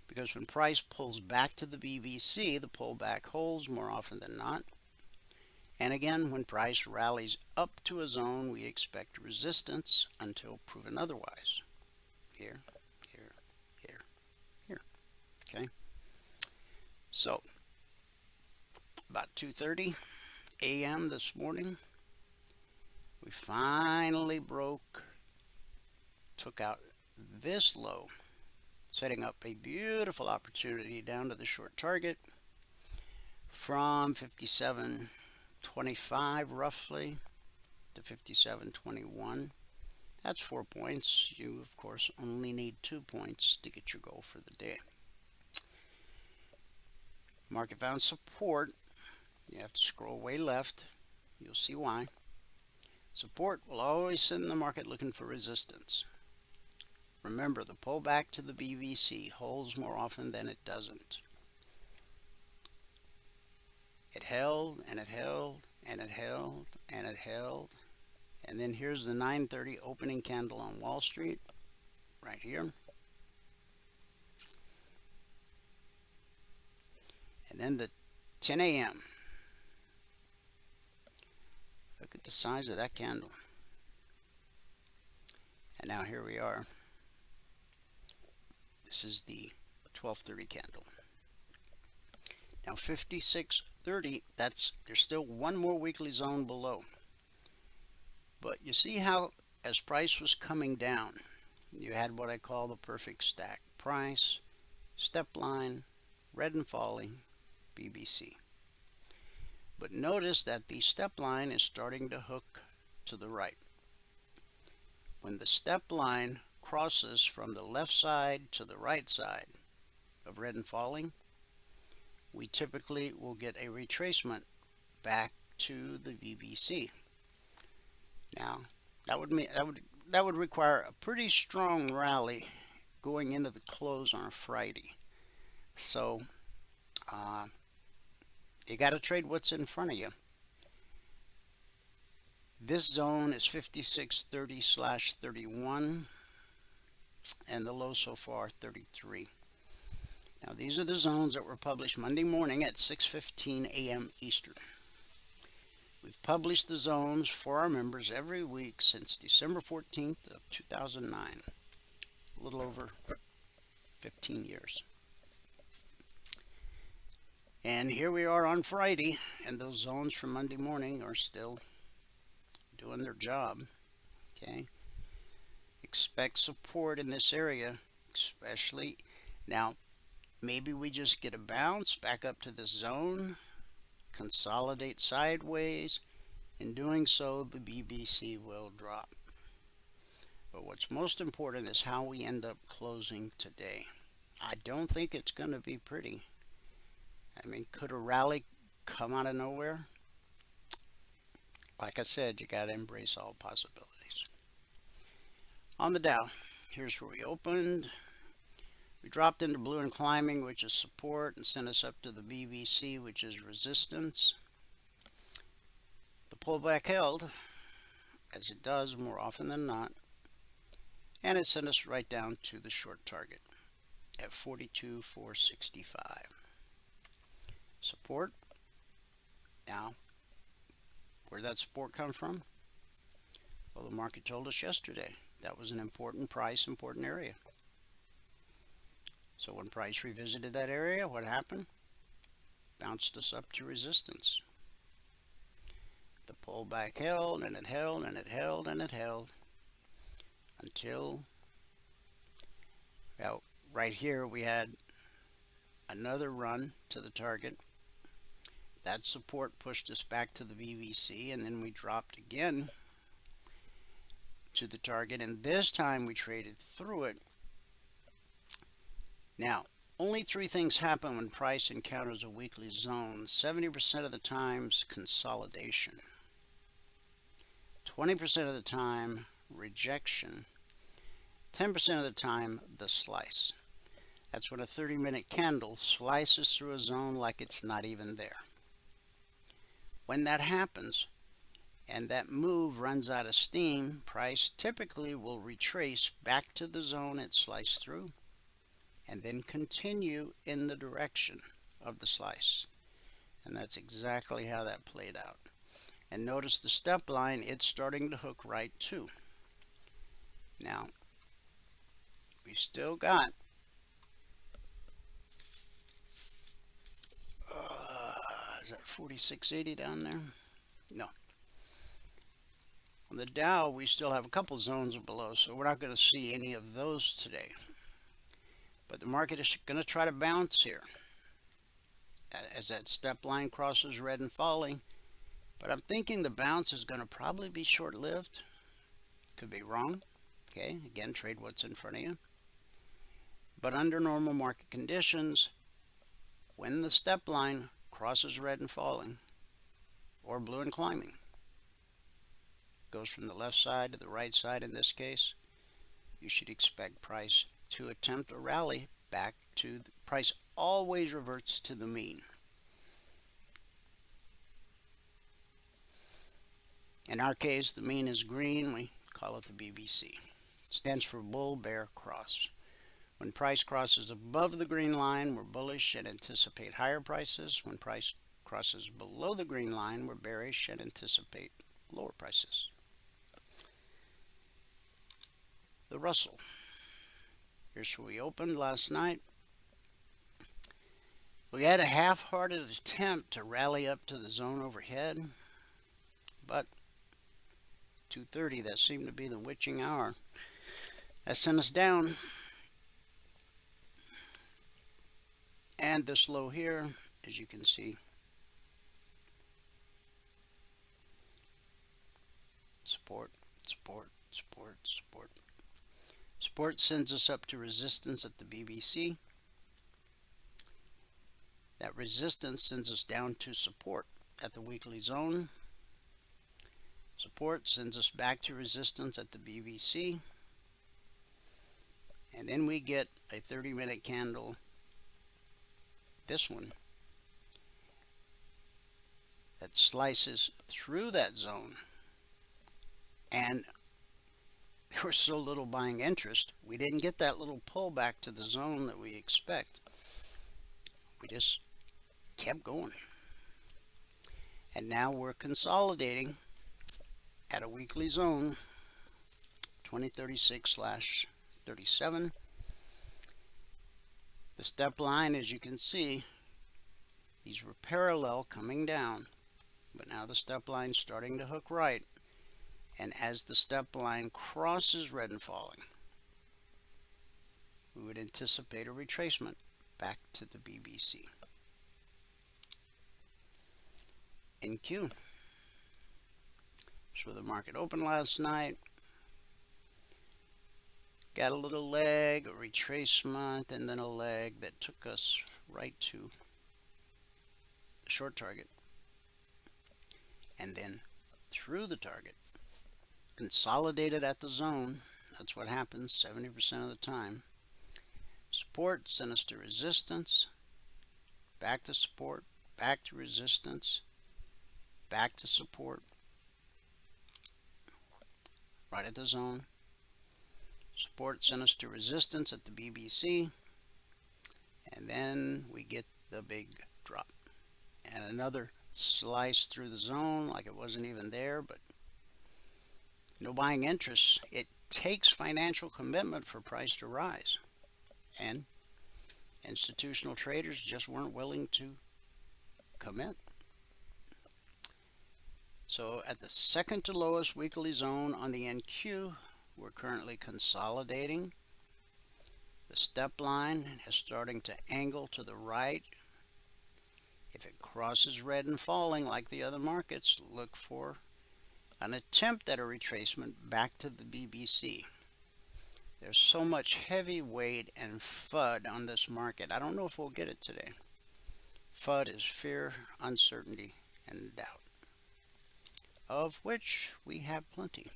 Because when price pulls back to the BBC, the pullback holds more often than not. And again, when price rallies up to a zone, we expect resistance until proven otherwise. Here, here, here, here. Okay. So, about 2:30 a.m. this morning, we finally took out this low, setting up a beautiful opportunity down to the short target from 57.25 roughly to 57.21. That's 4 points. You, of course, only need 2 points to get your goal for the day. Market found support. You have to scroll way left. You'll see why. Support will always send the market looking for resistance. Remember, the pullback to the BBC holds more often than it doesn't. It held, and it held, and it held, and it held. And then here's the 9:30 opening candle on Wall Street, right here. And then the 10 a.m. Look at the size of that candle. And now here we are. This is the 12:30 candle. Now 56.30, there's still one more weekly zone below. But you see how as price was coming down, you had what I call the perfect stack. Price, step line, red and falling, BBC. But notice that the step line is starting to hook to the right. When the step line crosses from the left side to the right side of red and falling, we typically will get a retracement back to the BBC. Now, that would require a pretty strong rally going into the close on a Friday. So, you got to trade what's in front of you. This zone is 56.30/31, and the low so far 33. Now these are the zones that were published Monday morning at 6:15 a.m. Eastern. We've published the zones for our members every week since December 14th of 2009, a little over 15 years. And here we are on Friday, and those zones from Monday morning are still doing their job. Okay, expect support in this area, especially now. Maybe we just get a bounce back up to the zone, consolidate sideways. In doing so, the BBC will drop. But what's most important is how we end up closing today. I don't think it's going to be pretty. I mean, could a rally come out of nowhere? Like I said, you got to embrace all possibilities. On the Dow, here's where we opened. We dropped into blue and climbing, which is support, and sent us up to the BBC, which is resistance. The pullback held, as it does more often than not, and it sent us right down to the short target at 42,465. Support. Now, where did that support come from? Well, the market told us yesterday that was an important price, important area. So when price revisited that area, what happened? Bounced us up to resistance. The pullback held, and it held, and it held, and it held until, well, right here we had another run to the target. That support pushed us back to the BBC, and then we dropped again to the target, and this time we traded through it. Now, Only three things happen when price encounters a weekly zone. 70% of the times, consolidation. 20% of the time, rejection. 10% of the time, the slice. That's when a 30-minute candle slices through a zone like it's not even there. When that happens, and that move runs out of steam, price typically will retrace back to the zone it sliced through, and then continue in the direction of the slice. And that's exactly how that played out. And notice the step line, it's starting to hook right too. Now, we still got is that 4680 down there? No. On the Dow, we still have a couple zones below, so we're not going to see any of those today. But the market is going to try to bounce here as that step line crosses red and falling. But I'm thinking the bounce is going to probably be short-lived. Could be wrong. Okay, again, trade what's in front of you. But under normal market conditions, when the step line crosses red and falling, or blue and climbing, goes from the left side to the right side in this case, you should expect price to attempt a rally back to the price always reverts to the mean. In our case, the mean is green. We call it the BBC. It stands for bull bear cross. When price crosses above the green line, we're bullish and anticipate higher prices. When price crosses below the green line, we're bearish and anticipate lower prices. The Russell. Here's where we opened last night. We had a half-hearted attempt to rally up to the zone overhead, but 2:30, that seemed to be the witching hour. That sent us down. And this low here, as you can see, support, support, support, support. Support sends us up to resistance at the BBC. That resistance sends us down to support at the weekly zone. Support sends us back to resistance at the BBC. And then we get a 30-minute candle, this one, that slices through that zone. And there was so little buying interest, we didn't get that little pullback to the zone that we expect. We just kept going. And now we're consolidating at a weekly zone, 2036/37. The step line, as you can see, these were parallel coming down, but now the step line's starting to hook right. And as the step line crosses red and falling, we would anticipate a retracement back to the BBC. NQ. So the market opened last night. Got a little leg, a retracement, and then a leg that took us right to the short target. And then through the target. Consolidated at the zone. That's what happens 70% of the time. Support sent us to resistance, back to support, back to resistance, back to support, right at the zone. Support sent us to resistance at the BBC, and then we get the big drop. And another slice through the zone like it wasn't even there, but no buying interest. It takes financial commitment for price to rise. And institutional traders just weren't willing to commit. So at the second to lowest weekly zone on the NQ, we're currently consolidating. The step line is starting to angle to the right. If it crosses red and falling like the other markets, look for an attempt at a retracement back to the BBC. There's so much heavyweight and FUD on this market. I don't know if we'll get it today. FUD is fear, uncertainty, and doubt, of which we have plenty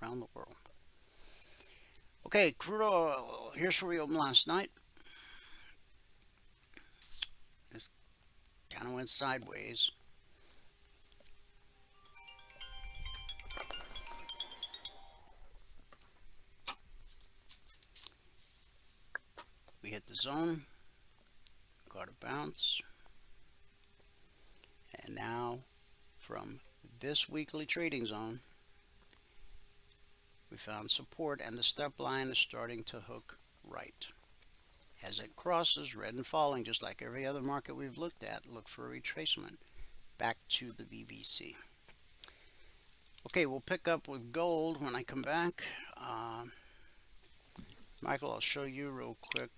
around the world. Okay, crude oil. Here's where we opened last night. This kind of went sideways. We hit the zone, got a bounce, and now from this weekly trading zone, we found support, and the step line is starting to hook right. As it crosses red and falling, just like every other market we've looked at, look for a retracement back to the BBC. Okay, we'll pick up with gold when I come back. Michael, I'll show you real quick.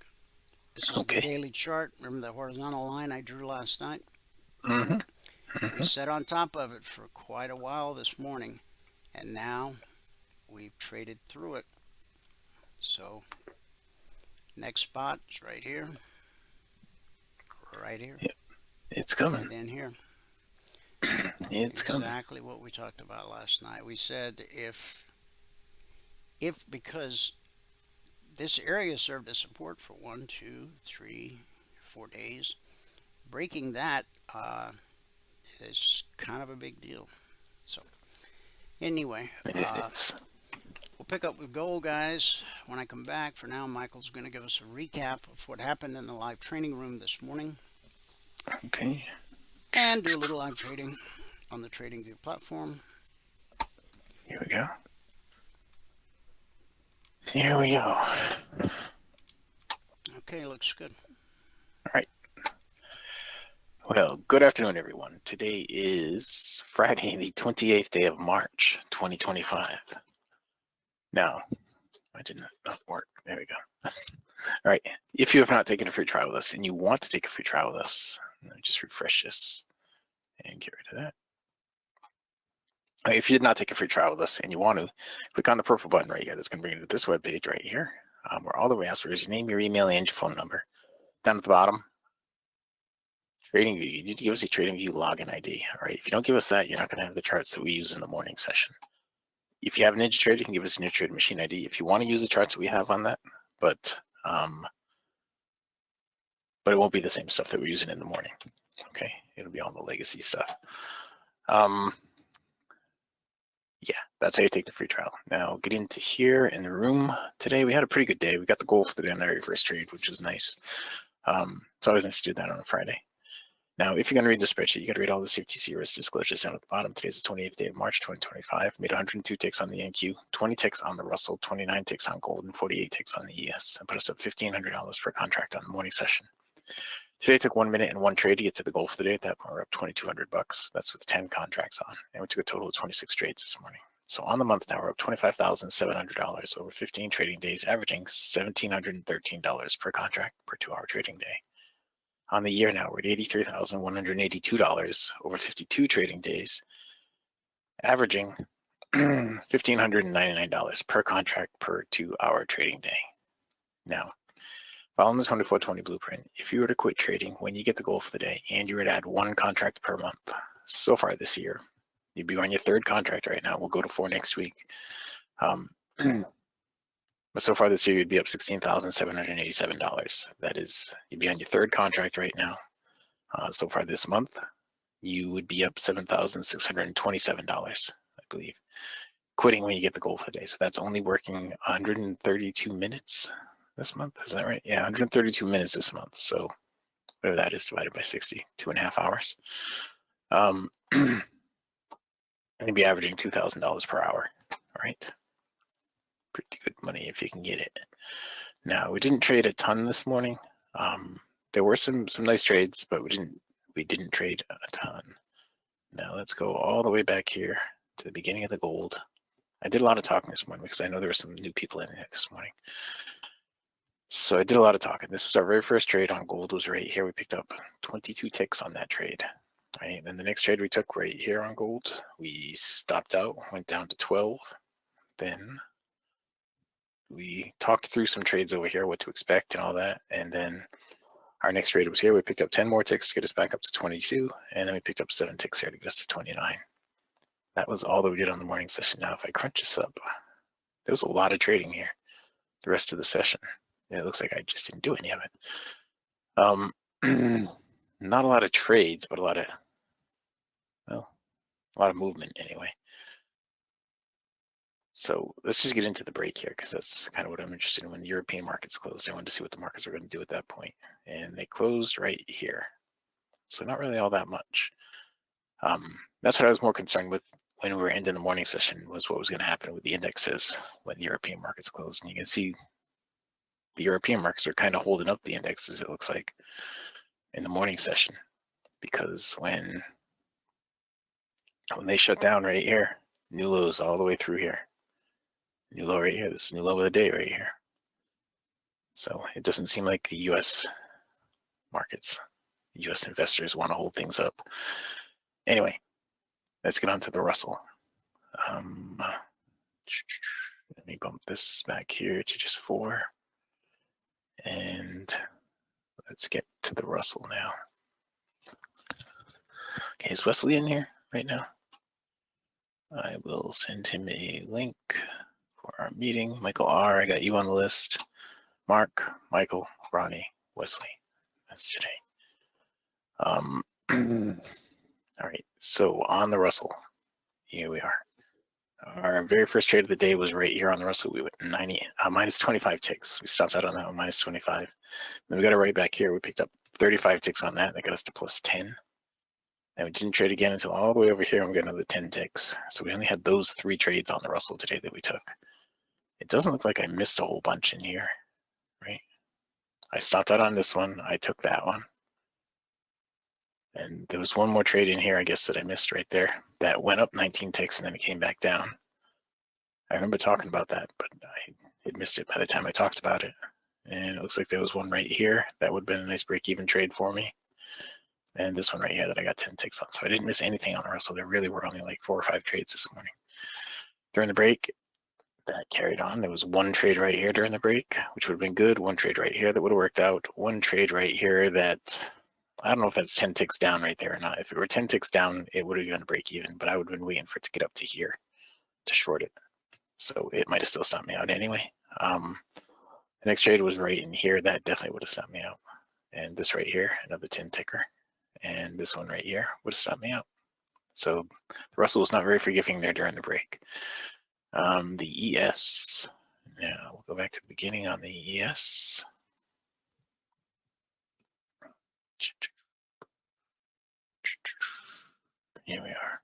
This is the daily chart. Remember the horizontal line I drew last night? We sat on top of it for quite a while this morning, and now we've traded through it. So next spot is right here. Right here. Yep. It's coming. And then here. It's coming. Exactly what we talked about last night. We said if because this area served as support for 1, 2, 3, 4 days, breaking that is kind of a big deal. So anyway, we'll pick up with gold, guys, when I come back. For now, Michael's going to give us a recap of what happened in the live training room this morning. Okay. And do a little live trading on the TradingView platform. Here we go. Here we go. Okay, looks good. All right. Well, good afternoon, everyone. Today is Friday, the 28th day of March, 2025. Now, I did not work. There we go. All right. If you have not taken a free trial with us and you want to take a free trial with us, let me just refresh this and get rid of that. All right, if you did not take a free trial with us and you want to, click on the purple button right here. That's going to bring you to this web page right here, where all the way ask for is your name, your email, and your phone number. Down at the bottom, TradingView. You need to give us a TradingView login ID. All right. If you don't give us that, you're not going to have the charts that we use in the morning session. If you have an NinjaTrader, you can give us a NinjaTrader machine ID if you want to use the charts that we have on that, but it won't be the same stuff that we're using in the morning. Okay, it'll be all the legacy stuff. Yeah, that's how you take the free trial. Now, get into here in the room. Today, we had a pretty good day. We got the goal for the day on the very first trade, which was nice. It's always nice to do that on a Friday. Now, if you're going to read the spreadsheet, you got to read all the CFTC risk disclosures down at the bottom. Today's the 28th day of March, 2025. Made 102 ticks on the NQ, 20 ticks on the Russell, 29 ticks on gold, and 48 ticks on the ES. And put us up $1,500 per contract on the morning session. Today took 1 minute and one trade to get to the goal for the day. At that point, we're up $2,200. That's with 10 contracts on. And we took a total of 26 trades this morning. So on the month now, we're up $25,700 over 15 trading days, averaging $1,713 per contract per 2-hour trading day. On the year now, we're at $83,182 over 52 trading days, averaging $1,599 per contract per 2-hour trading day. Now, following the 24/20 blueprint, if you were to quit trading when you get the goal for the day and you were to add 1 contract per month so far this year, you'd be on your 3rd contract right now. We'll go to 4 next week. But so far this year, you'd be up $16,787. That is, you'd be on your 3rd contract right now. So far this month, you would be up $7,627, I believe, quitting when you get the goal for the day. So that's only working 132 minutes this month. Is that right? Yeah, 132 minutes this month. So whatever that is divided by 60, 2.5 hours. And you'd be averaging $2,000 per hour, right? Pretty good money if you can get it. Now, we didn't trade a ton this morning. There were some nice trades, but we didn't trade a ton. Now let's go all the way back here to the beginning of the gold. I did a lot of talking this morning because I know there were some new people in it this morning. So I did a lot of talking. This was our very first trade on gold, was right here. We picked up 22 ticks on that trade. Right, and then the next trade we took right here on gold, we stopped out, went down to 12. Then we talked through some trades over here, what to expect and all that. And then our next trade was here. We picked up 10 more ticks to get us back up to 22. And then we picked up 7 ticks here to get us to 29. That was all that we did on the morning session. Now, if I crunch this up, there was a lot of trading here the rest of the session. It looks like I just didn't do any of it. Not a lot of trades, but a lot of movement anyway. So let's just get into the break here, because that's kind of what I'm interested in. When the European markets closed, I wanted to see what the markets were going to do at that point. And they closed right here. So not really all that much. That's what I was more concerned with when we were ending the morning session, was what was going to happen with the indexes when the European markets closed. And you can see the European markets are kind of holding up the indexes, it looks like, in the morning session, because when they shut down right here, new lows all the way through here. New low right here. This is new low of the day right here. So it doesn't seem like the U.S. markets, U.S. investors want to hold things up. Anyway, let's get on to the Russell. Let me bump this back here to just 4. And let's get to the Russell now. Okay, is Wesley in here right now? I will send him a link for our meeting. Michael R., I got you on the list. Mark, Michael, Ronnie, Wesley. That's today. All right, so on the Russell, here we are. Our very first trade of the day was right here on the Russell. We went minus 25 ticks. We stopped out on that one, minus 25. Then we got it right back here. We picked up 35 ticks on that. That got us to plus 10. And we didn't trade again until all the way over here, and we got another 10 ticks. So we only had those 3 trades on the Russell today that we took. It doesn't look like I missed a whole bunch in here, right? I stopped out on this one. I took that one. And there was one more trade in here, I guess, that I missed right there. That went up 19 ticks, and then it came back down. I remember talking about that, but I had missed it by the time I talked about it. And it looks like there was one right here. That would have been a nice break-even trade for me. And this one right here that I got 10 ticks on. So I didn't miss anything on the Russell. There really were only like 4 or 5 trades this morning. During the break, that carried on. There was one trade right here during the break, which would have been good. One trade right here that would have worked out. One trade right here that, I don't know if that's 10 ticks down right there or not. If it were 10 ticks down, it would have gone to break even, but I would have been waiting for it to get up to here to short it. So it might have still stopped me out anyway. The next trade was right in here. That definitely would have stopped me out. And this right here, another 10 ticker. And this one right here would have stopped me out. So the Russell was not very forgiving there during the break. The ES, now we'll go back to the beginning on the ES. Here we are.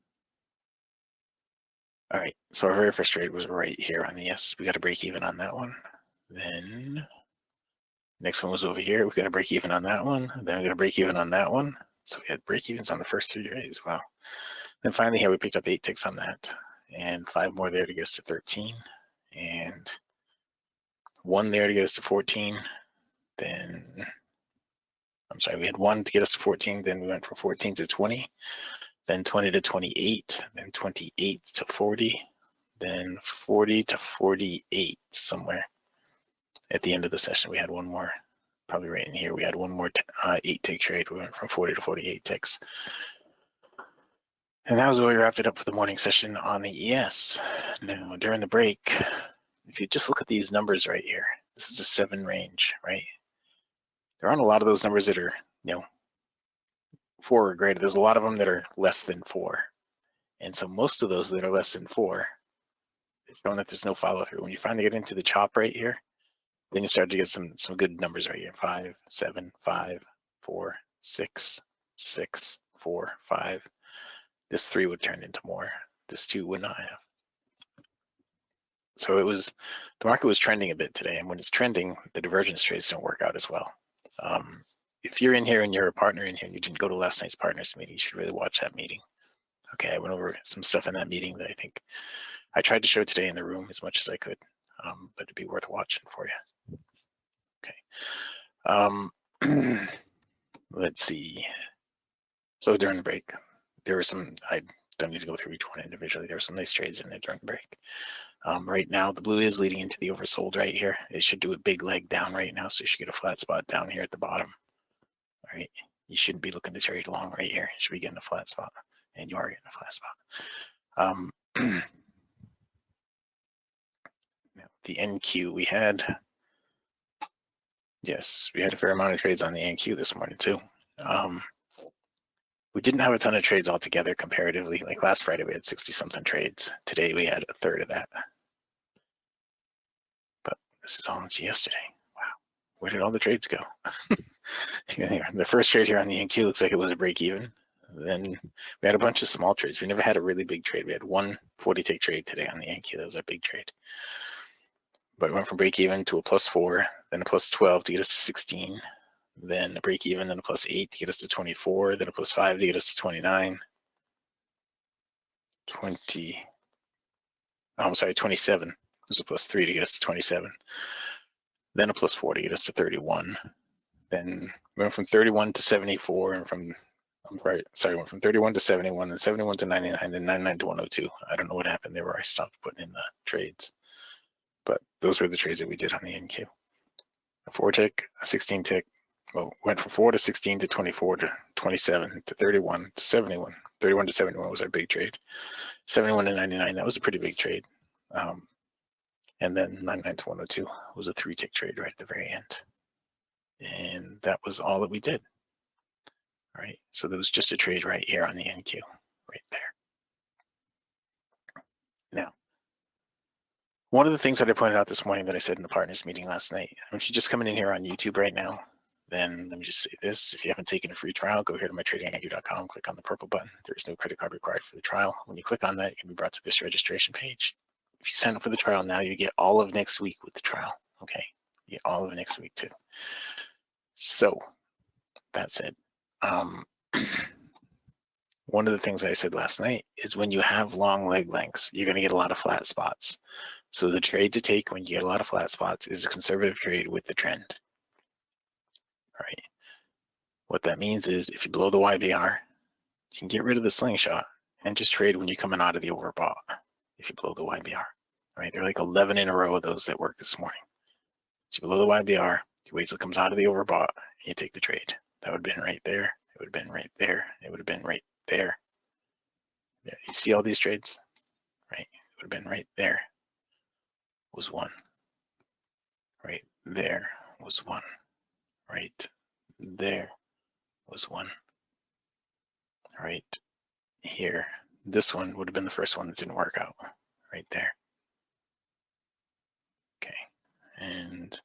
All right, so our very first trade was right here on the ES. We got to break even on that one. Then next one was over here. We got to break even on that one. Then we got to break even on that one. So we had break evens on the first 3 trades. Wow. Then finally here we picked up 8 ticks on that, and 5 more there to get us to 13, and 1 there to get us to 14. Then, I'm sorry, we had 1 to get us to 14. Then we went from 14 to 20, then 20 to 28, then 28 to 40, then 40 to 48 somewhere. At the end of the session, we had 1 more. Probably right in here, we had 1 more 8-tick trade. We went from 40 to 48 ticks. And that was where we wrapped it up for the morning session on the ES. Now, during the break, if you just look at these numbers right here, this is a 7 range, right? There aren't a lot of those numbers that are, 4 or greater. There's a lot of them that are less than 4. And so most of those that are less than 4, it's showing that there's no follow through. When you finally get into the chop right here, then you start to get some good numbers right here. 5, 7, 5, 4, 6, 6, 4, 5. This 3 would turn into more. This 2 would not have. So the market was trending a bit today. And when it's trending, the divergence trades don't work out as well. If you're in here and you're a partner in here and you didn't go to last night's partners meeting, you should really watch that meeting. Okay, I went over some stuff in that meeting that I think I tried to show today in the room as much as I could, but it'd be worth watching for you. Okay. Let's see. So during the break, there were some, I don't need to go through each one individually. There were some nice trades in there during the break. Right now, the blue is leading into the oversold right here. It should do a big leg down right now, so you should get a flat spot down here at the bottom. All right, you shouldn't be looking to trade long right here. You should be getting a flat spot, and you are getting a flat spot. The NQ we had, yes, we had a fair amount of trades on the NQ this morning too. We didn't have a ton of trades altogether comparatively. Like last Friday, we had 60-something trades. Today, we had a third of that. But this is all into yesterday. Wow, where did all the trades go? The first trade here on the NQ looks like it was a break even. Then we had a bunch of small trades. We never had a really big trade. We had one 40-tick trade today on the NQ. That was our big trade. But it went from break even to a +4, then a +12 to get us to 16. Then a break even, then a +8 to get us to 24, then a +5 to get us to 29, 27. There's a +3 to get us to 27. Then a +4 to get us to 31. Then we went from 31 to 74, and went from 31 to 71, then 71 to 99, then 99 to 102. I don't know what happened there where I stopped putting in the trades. But those were the trades that we did on the NQ. A 4-tick, a 16-tick, well, went from 4 to 16 to 24 to 27 to 31 to 71. 31 to 71 was our big trade. 71 to 99, that was a pretty big trade. And then 99 to 102 was a 3-tick trade right at the very end. And that was all that we did. All right, so there was just a trade right here on the NQ, right there. Now, one of the things that I pointed out this morning that I said in the partners meeting last night, if you're just coming in here on YouTube right now, then let me just say this. If you haven't taken a free trial, go here to mytradingiq.com, click on the purple button. There is no credit card required for the trial. When you click on that, you can be brought to this registration page. If you sign up for the trial now, you get all of next week with the trial, okay? You get all of next week too. So, that said, one of the things I said last night is when you have long leg lengths, you're going to get a lot of flat spots. So the trade to take when you get a lot of flat spots is a conservative trade with the trend. All right. What that means is if you blow the YBR, you can get rid of the slingshot and just trade when you're coming out of the overbought. If you blow the YBR, all right? There are like 11 in a row of those that worked this morning. So you blow the YBR, you wait till it comes out of the overbought, and you take the trade. That would have been right there. It would have been right there. It would have been right there. Yeah, you see all these trades, right? It would have been right there. Was one. Right there was one. Right there was one. Right here. This one would have been the first one that didn't work out. Right there. Okay. And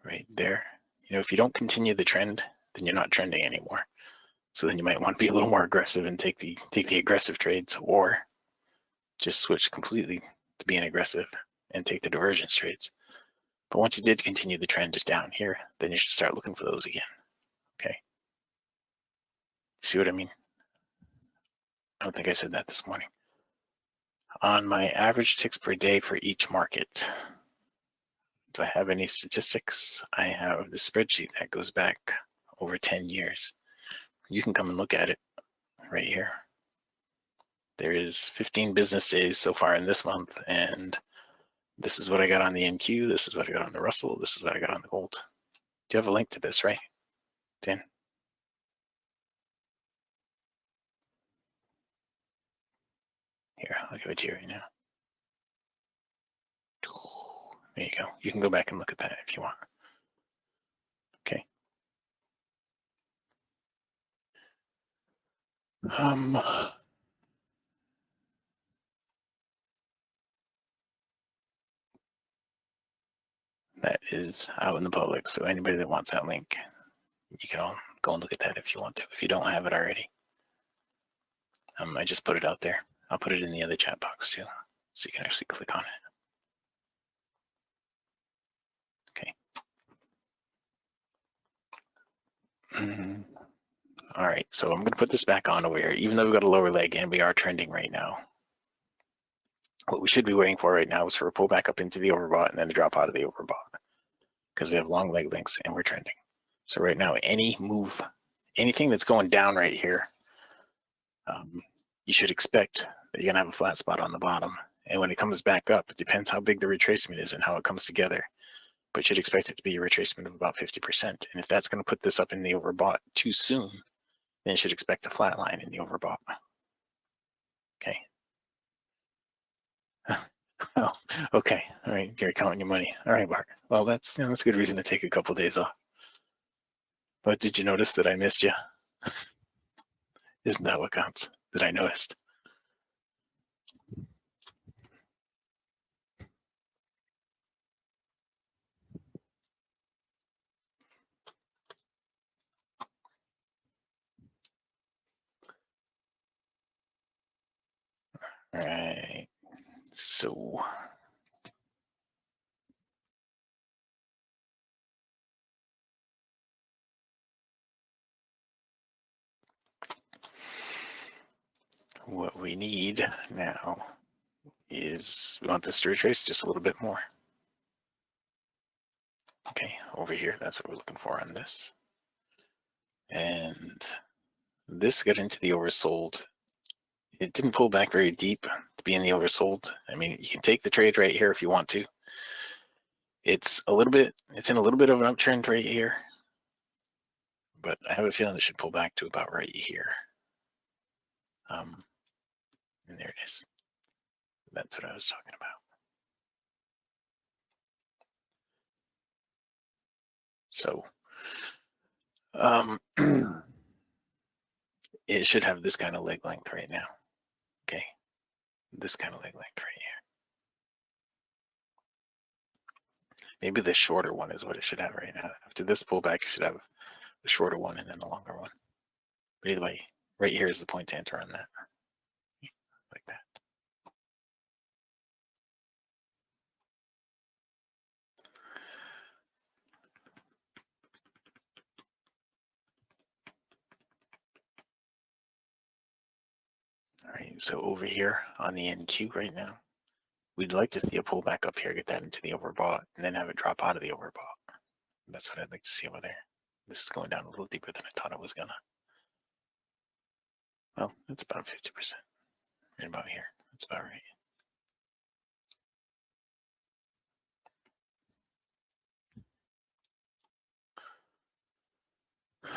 right there. You know, if you don't continue the trend, then you're not trending anymore. So then you might want to be a little more aggressive and take the aggressive trades, or just switch completely to being aggressive and take the divergence trades. But once you did continue the trend down here, then you should start looking for those again. Okay. See what I mean? I don't think I said that this morning. On my average ticks per day for each market, do I have any statistics? I have the spreadsheet that goes back over 10 years. You can come and look at it right here. There is 15 business days so far in this month, and this is what I got on the NQ, this is what I got on the Russell, this is what I got on the gold. Do you have a link to this, right, Dan? Here, I'll give it to you right now. There you go. You can go back and look at that if you want. Okay. That is out in the public, so anybody that wants that link, you can all go and look at that if you want to, if you don't have it already. I just put it out there. I'll put it in the other chat box too, so you can actually click on it. Okay. All right, so I'm going to put this back on over here. Even though we've got a lower leg and we are trending right now, what we should be waiting for right now is for a pull back up into the overbought and then a drop out of the overbought, because we have long leg lengths and we're trending. So right now, any move, anything that's going down right here, you should expect that you're gonna have a flat spot on the bottom. And when it comes back up, it depends how big the retracement is and how it comes together. But you should expect it to be a retracement of about 50%. And if that's gonna put this up in the overbought too soon, then you should expect a flat line in the overbought. Okay. Oh, okay. All right, you're counting your money. All right, Bart. Well, that's a good reason to take a couple days off. But did you notice that I missed you? Isn't that what counts? That I noticed. All right. So what we need now is we want this to retrace just a little bit more. Okay, over here, that's what we're looking for on this. And this got into the oversold. It didn't pull back very deep to be in the oversold. I mean, you can take the trade right here if you want to. It's in a little bit of an uptrend right here, but I have a feeling it should pull back to about right here. And there it is. That's what I was talking about. So it should have this kind of leg length right now. Okay, this kind of leg length right here. Maybe the shorter one is what it should have right now. After this pullback, it should have the shorter one and then the longer one. But either way, right here is the point to enter on that. Like that. All right, so over here on the NQ right now, we'd like to see a pullback up here, get that into the overbought, and then have it drop out of the overbought. That's what I'd like to see over there. This is going down a little deeper than I thought it was gonna. Well, it's about 50%. Right about here. That's about right.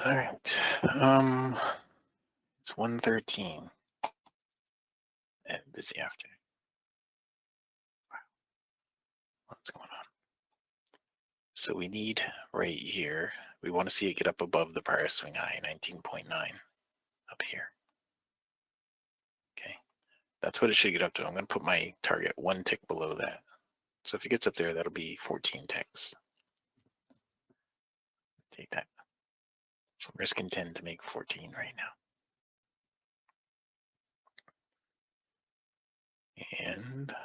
All right. It's 1:13. And busy after. Wow. What's going on? So we need right here, we want to see it get up above the prior swing high, 19.9 up here. Okay, that's what it should get up to. I'm going to put my target one tick below that. So if it gets up there, that'll be 14 ticks. Take that. So I'm risking 10 to make 14 right now. And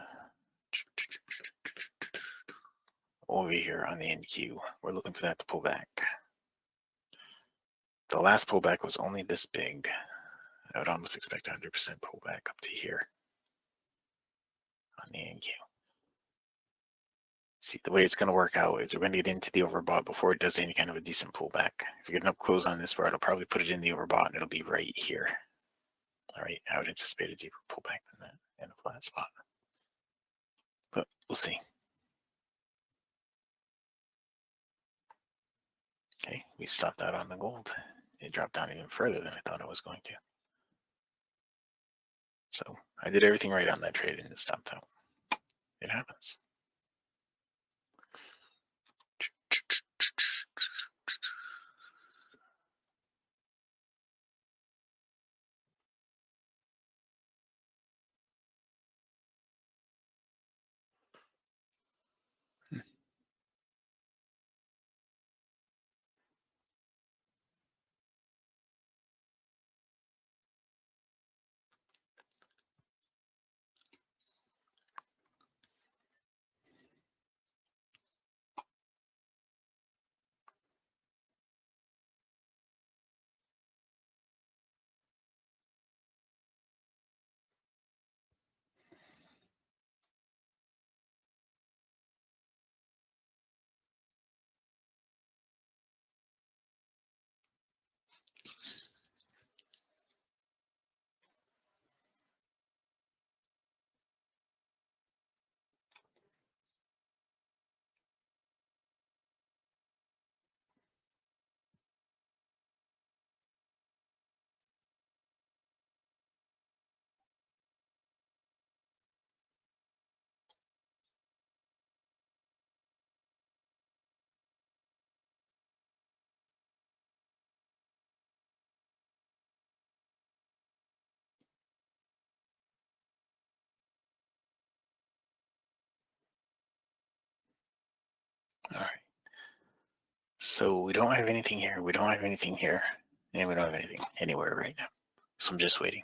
over here on the NQ, we're looking for that to pull back. The last pullback was only this big. I would almost expect 100% pullback up to here on the NQ. See, the way it's going to work out is we're going to get into the overbought before it does any kind of a decent pullback. If you get an up close on this bar, it'll probably put it in the overbought and it'll be right here. All right, I would anticipate a deeper pullback than that and a flat spot. But we'll see. Okay, we stopped out on the gold. It dropped down even further than I thought it was going to. So I did everything right on that trade and it stopped out. It happens. All right. So we don't have anything here. We don't have anything here. And we don't have anything anywhere right now. So I'm just waiting.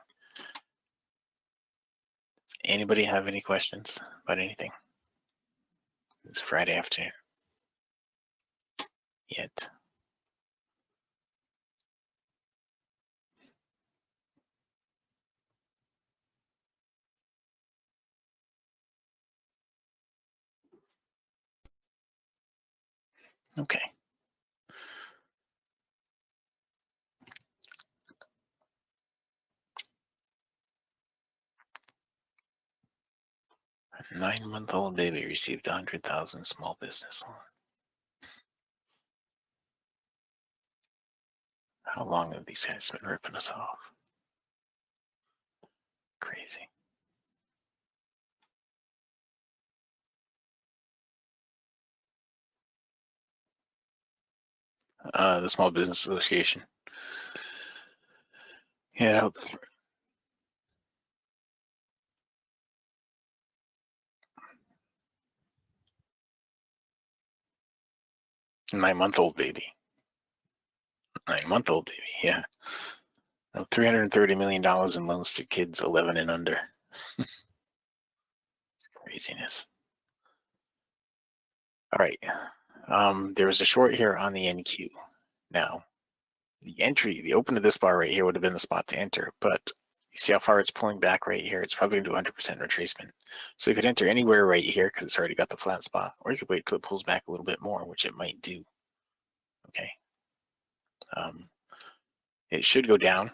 Does anybody have any questions about anything? It's Friday afternoon. Yet. Okay. A 9-month-old baby received 100,000 small business loan. How long have these guys been ripping us off? Crazy. The Small Business Association. Yeah. 9-month-old baby. 9-month-old baby, yeah. $330 million in loans to kids 11 and under. It's craziness. All right. There was a short here on the NQ. Now, the entry, the open of this bar right here would have been the spot to enter, but you see how far it's pulling back right here? It's probably going to do 100% retracement. So you could enter anywhere right here because it's already got the flat spot, or you could wait till it pulls back a little bit more, which it might do. Okay. It should go down,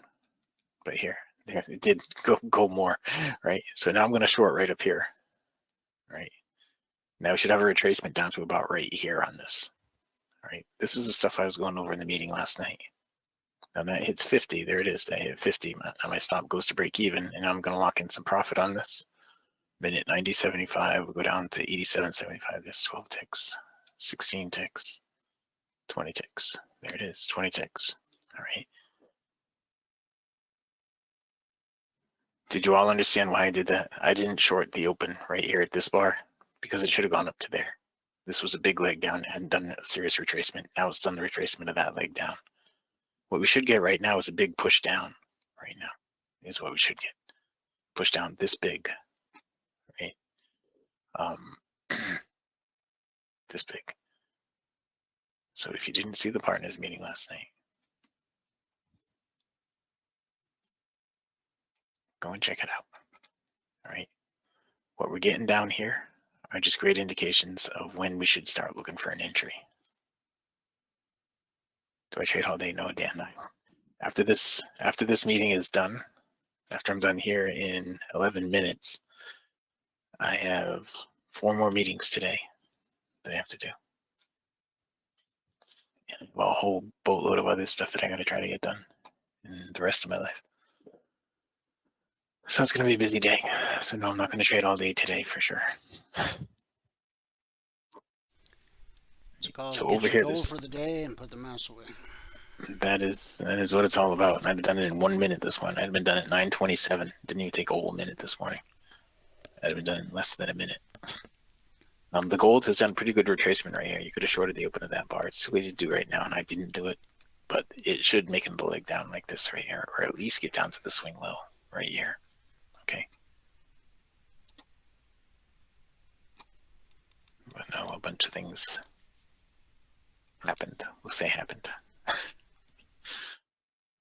but here, there, it did go more, right? So now I'm going to short right up here, right? Now we should have a retracement down to about right here on this, right? This is the stuff I was going over in the meeting last night. Now that hits 50, there it is, that hit 50. Now my stop goes to break even, and I'm going to lock in some profit on this. Minute 90.75, we'll go down to 87.75. There's 12 ticks, 16 ticks, 20 ticks. There it is, 20 ticks. All right. Did you all understand why I did that? I didn't short the open right here at this bar because it should have gone up to there. This was a big leg down. It hadn't done a serious retracement. Now it's done the retracement of that leg down. What we should get right now is a big push down right now is what we should get. Push down this big, right? This big. So if you didn't see the partners meeting last night, go and check it out. All right. What we're getting down here are just great indications of when we should start looking for an entry. Do I trade all day? No, Dan. After this meeting is done, after I'm done here in 11 minutes, I have 4 more meetings today that I have to do. And a whole boatload of other stuff that I got to try to get done in the rest of my life. So it's going to be a busy day. So no, I'm not going to trade all day today for sure. So over here, goal for the day and put the mouse away. That is what it's all about. I'd done it in 1 minute this one. I'd been done at 9:27. Didn't even take a whole minute this morning. I'd been done in less than a minute. The gold has done pretty good retracement right here. You could have shorted the open of that bar. It's too easy to do right now, and I didn't do it. But it should make the leg down like this right here, or at least get down to the swing low right here. Okay. But no, a bunch of things happened. We'll say happened.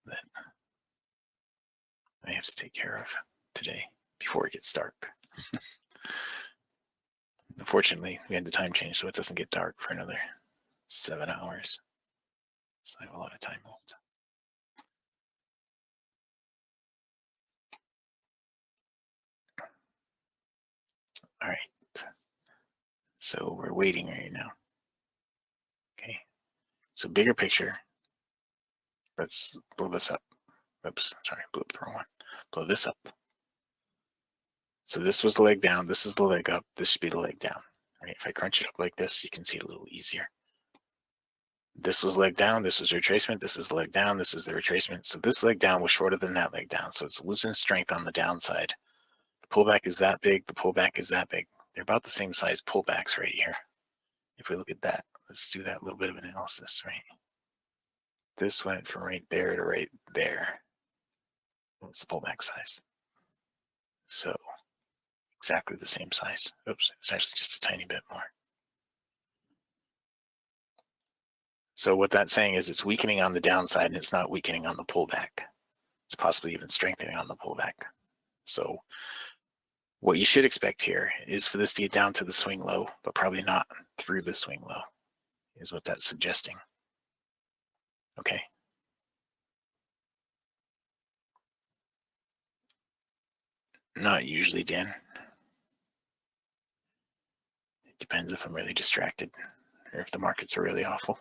That I have to take care of today before it gets dark. Unfortunately, we had the time change, so it doesn't get dark for another 7 hours. So I have a lot of time left. All right. So we're waiting right now. Okay. So bigger picture. Let's blow this up. Oops, sorry, blew up the wrong one. Blow this up. So this was the leg down. This is the leg up. This should be the leg down. Right? If I crunch it up like this, you can see it a little easier. This was leg down. This was retracement. This is leg down. This is the retracement. So this leg down was shorter than that leg down. So it's losing strength on the downside. The pullback is that big. The pullback is that big. They're about the same size pullbacks right here. If we look at that, let's do that little bit of analysis, right? This went from right there to right there. What's the pullback size? So exactly the same size. Oops, it's actually just a tiny bit more. So what that's saying is it's weakening on the downside and it's not weakening on the pullback. It's possibly even strengthening on the pullback. So what you should expect here is for this to get down to the swing low, but probably not through the swing low, is what that's suggesting. Okay. Not usually, Dan. It depends if I'm really distracted or if the markets are really awful.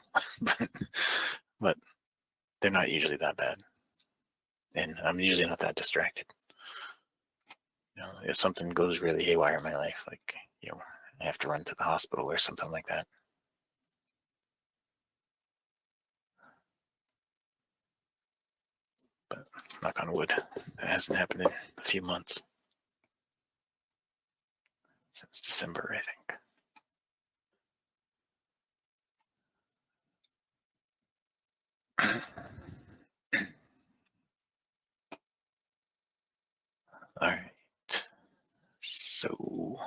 but they're not usually that bad. And I'm usually not that distracted. You know, if something goes really haywire in my life, like, you know, I have to run to the hospital or something like that. But knock on wood, that hasn't happened in a few months. Since December, I think. All right. So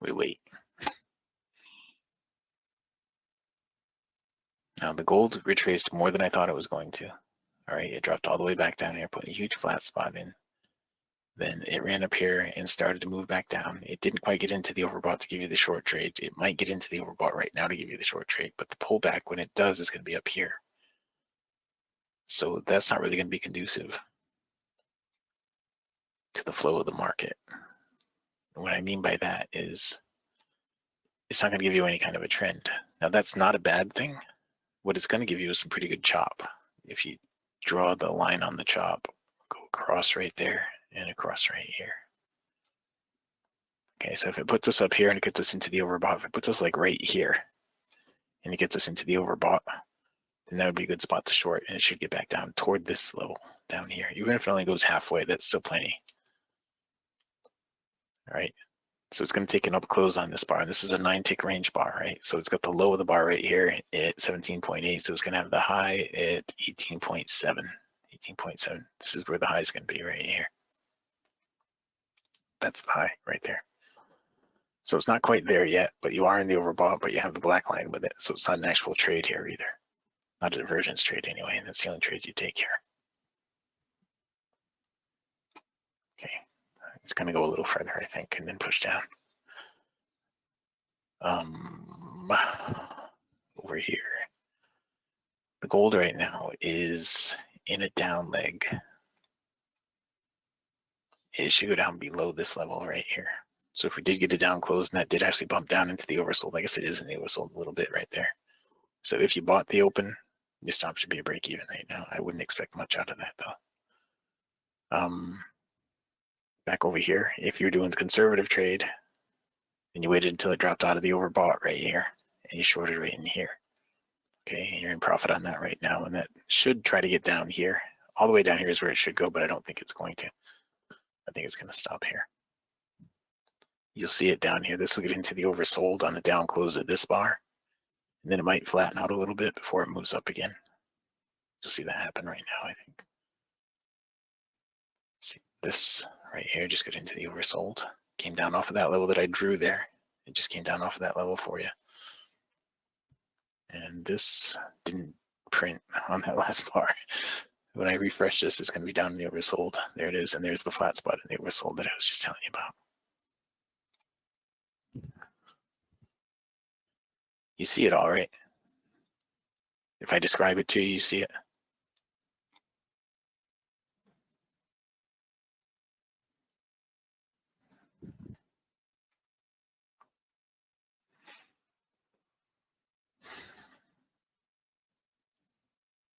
we wait. Now the gold retraced more than I thought it was going to. All right, it dropped all the way back down here, put a huge flat spot in. Then it ran up here and started to move back down. It didn't quite get into the overbought to give you the short trade. It might get into the overbought right now to give you the short trade, but the pullback, when it does, is going to be up here. So that's not really going to be conducive to the flow of the market. And what I mean by that is it's not going to give you any kind of a trend. Now, that's not a bad thing. What it's going to give you is some pretty good chop. If you draw the line on the chop, go across right there and across right here. Okay, so if it puts us up here and it gets us into the overbought, if it puts us like right here and it gets us into the overbought, then that would be a good spot to short, and it should get back down toward this level down here. Even if it only goes halfway, that's still plenty. All right, so it's going to take an up close on this bar, and this is a 9-tick range bar, right? So it's got the low of the bar right here at 17.8, so it's going to have the high at 18.7. 18.7. This is where the high is going to be right here. That's the high right there. So it's not quite there yet, but you are in the overbought, but you have the black line with it. So it's not an actual trade here either. Not a divergence trade anyway, and that's the only trade you take here. Okay, it's going to go a little further, I think, and then push down. Over here, the gold right now is in a down leg. It should go down below this level right here. So if we did get a down close, and that did actually bump down into the oversold, I guess it is in the oversold a little bit right there. So if you bought the open, your stop should be a break even right now. I wouldn't expect much out of that though. Back over here, if you're doing the conservative trade and you waited until it dropped out of the overbought right here and you shorted right in here, okay, and you're in profit on that right now, and that should try to get down here. All the way down here is where it should go, but I don't think it's going to. I think it's going to stop here. You'll see it down here. This will get into the oversold on the down close of this bar, and then it might flatten out a little bit before it moves up again. You'll see that happen right now, I think. See this right here just got into the oversold. Came down off of that level that I drew there. It just came down off of that level for you. And this didn't print on that last bar. When I refresh this, it's going to be down in the oversold. There it is, and there's the flat spot in the oversold that I was just telling you about. You see it all, right? If I describe it to you, you see it.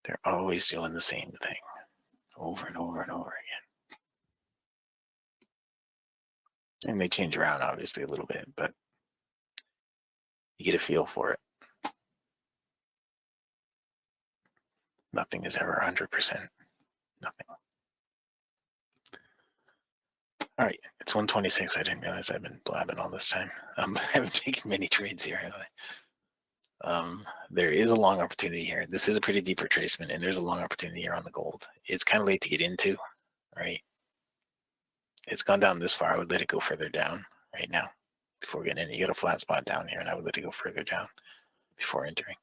They're always doing the same thing over and over and over again. And they change around, obviously, a little bit, but you get a feel for it. Nothing is ever 100%. Nothing. All right, it's 1:26. I didn't realize I've been blabbing all this time. I haven't taken many trades here, have I? There is a long opportunity here. This is a pretty deep retracement, and there's a long opportunity here on the gold. It's kind of late to get into, right? It's gone down this far. I would let it go further down right now before getting in. You get a flat spot down here, and I would let it go further down before entering.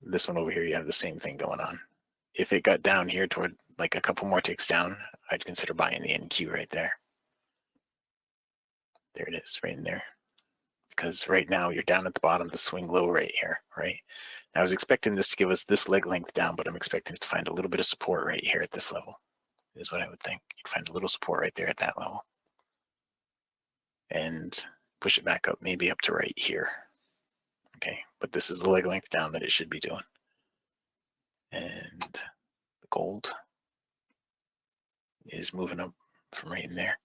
This one over here, you have the same thing going on. If it got down here toward like a couple more ticks down, I'd consider buying the NQ right there. There it is, right in there. Because right now you're down at the bottom, the swing low right here, right? I was expecting this to give us this leg length down, but I'm expecting to find a little bit of support right here at this level, is what I would think. You'd find a little support right there at that level. And push it back up, maybe up to right here. Okay, but this is the leg length down that it should be doing. And the gold is moving up from right in there.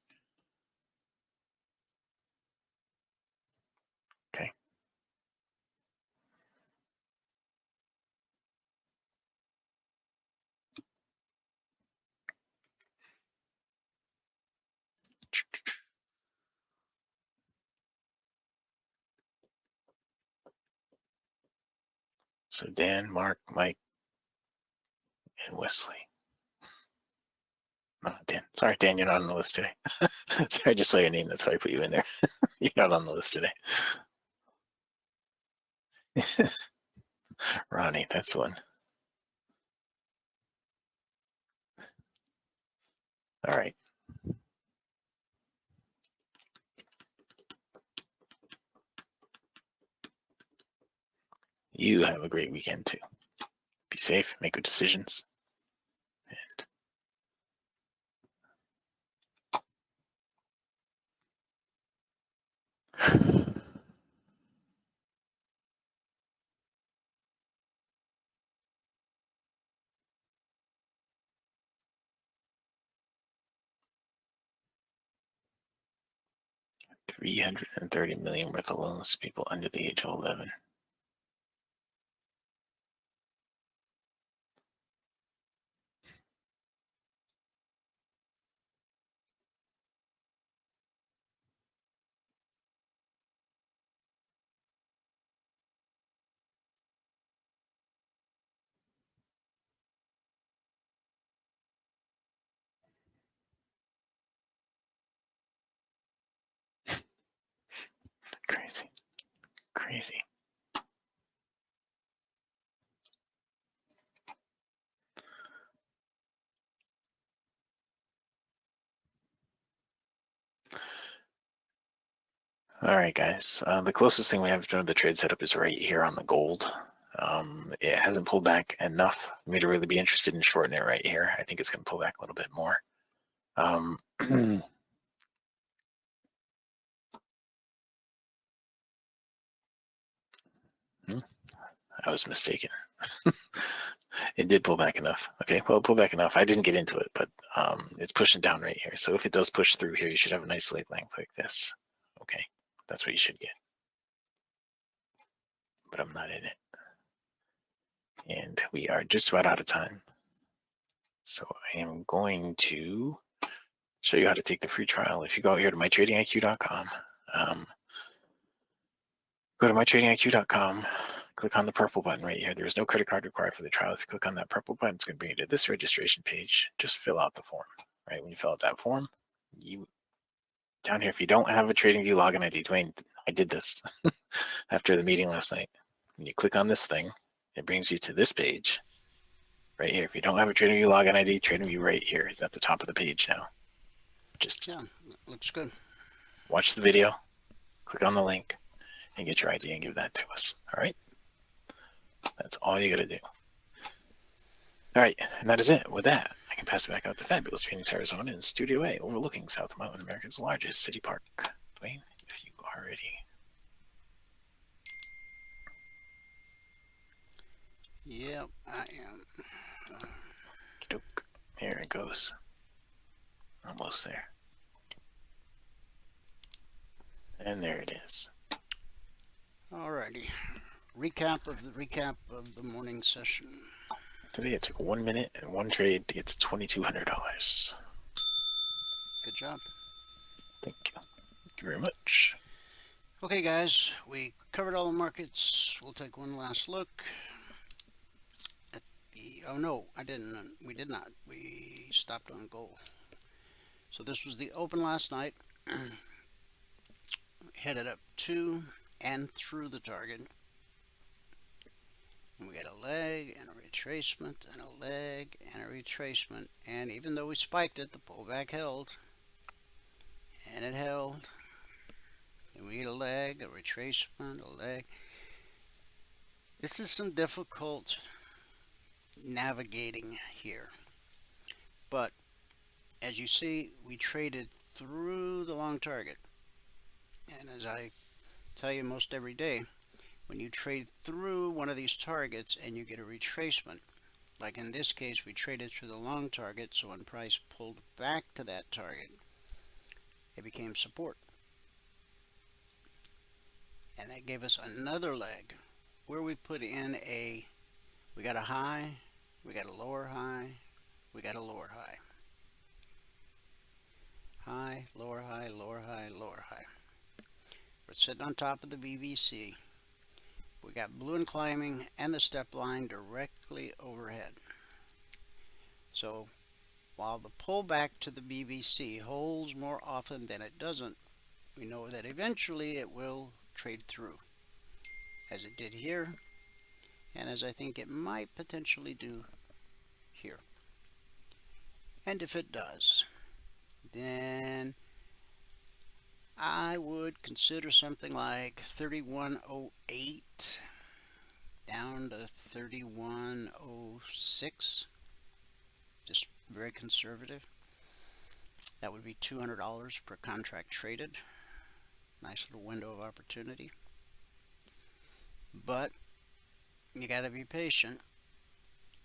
Okay. So Dan, Mark, Mike, and Wesley. No, Dan. Sorry, Dan, you're not on the list today. Sorry, I just saw your name. That's why I put you in there. You're not on the list today. Ronnie, that's the one. All right. You have a great weekend too. Be safe, make good decisions. And 330 million worth of loans to people under the age of 11. Crazy. Crazy. All right, guys. The closest thing we have to the trade setup is right here on the gold. It hasn't pulled back enough for me to really be interested in shorting it right here. I think it's going to pull back a little bit more. I was mistaken. It did pull back enough. Okay, well, pull back enough. I didn't get into it, but it's pushing down right here. So if it does push through here, you should have a nice leg length like this. Okay, that's what you should get. But I'm not in it. And we are just about out of time. So I am going to show you how to take the free trial. If you go out here to mytradingiq.com, go to mytradingiq.com, click on the purple button right here. There's no credit card required for the trial. If you click on that purple button, it's going to bring you to this registration page. Just fill out the form, right? When you fill out that form, you down here, if you don't have a TradingView login ID, Dwayne, I did this after the meeting last night. When you click on this thing, it brings you to this page right here. If you don't have a TradingView login ID, TradingView right here is at the top of the page now. Just looks good. Watch the video, click on the link, and get your ID and give that to us. All right? That's all you got to do. All right, and that is it. With that, I can pass it back out to fabulous Phoenix, Arizona in Studio A, overlooking South Mountain, America's largest city park. Dwayne, if you are ready. Yep, I am. There it goes. Almost there. And there it is. Alrighty. Recap of the morning session. Today it took 1 minute and one trade to get to $2,200. Good job. Thank you. Thank you very much. Okay, guys, we covered all the markets. We'll take one last look at the. Oh no, I didn't. We did not. We stopped on gold. So this was the open last night. Headed up to and through the target. And we got a leg and a retracement and a leg and a retracement. And even though we spiked it, the pullback held. And it held. And we get a leg, a retracement, a leg. This is some difficult navigating here. But as you see, we traded through the long target. And as I tell you most every day, when you trade through one of these targets and you get a retracement, like in this case, we traded through the long target, so when price pulled back to that target, it became support. And that gave us another leg where we put in we got a high, we got a lower high, we got a lower high. High, lower high, lower high, lower high. We're sitting on top of the BBC. We got blue and climbing and the step line directly overhead. So while the pullback to the BBC holds more often than it doesn't, we know that eventually it will trade through, as it did here, and as I think it might potentially do here. And if it does, then I would consider something like 3108 down to 3106, just very conservative. That would be $200 per contract traded. Nice little window of opportunity. But you got to be patient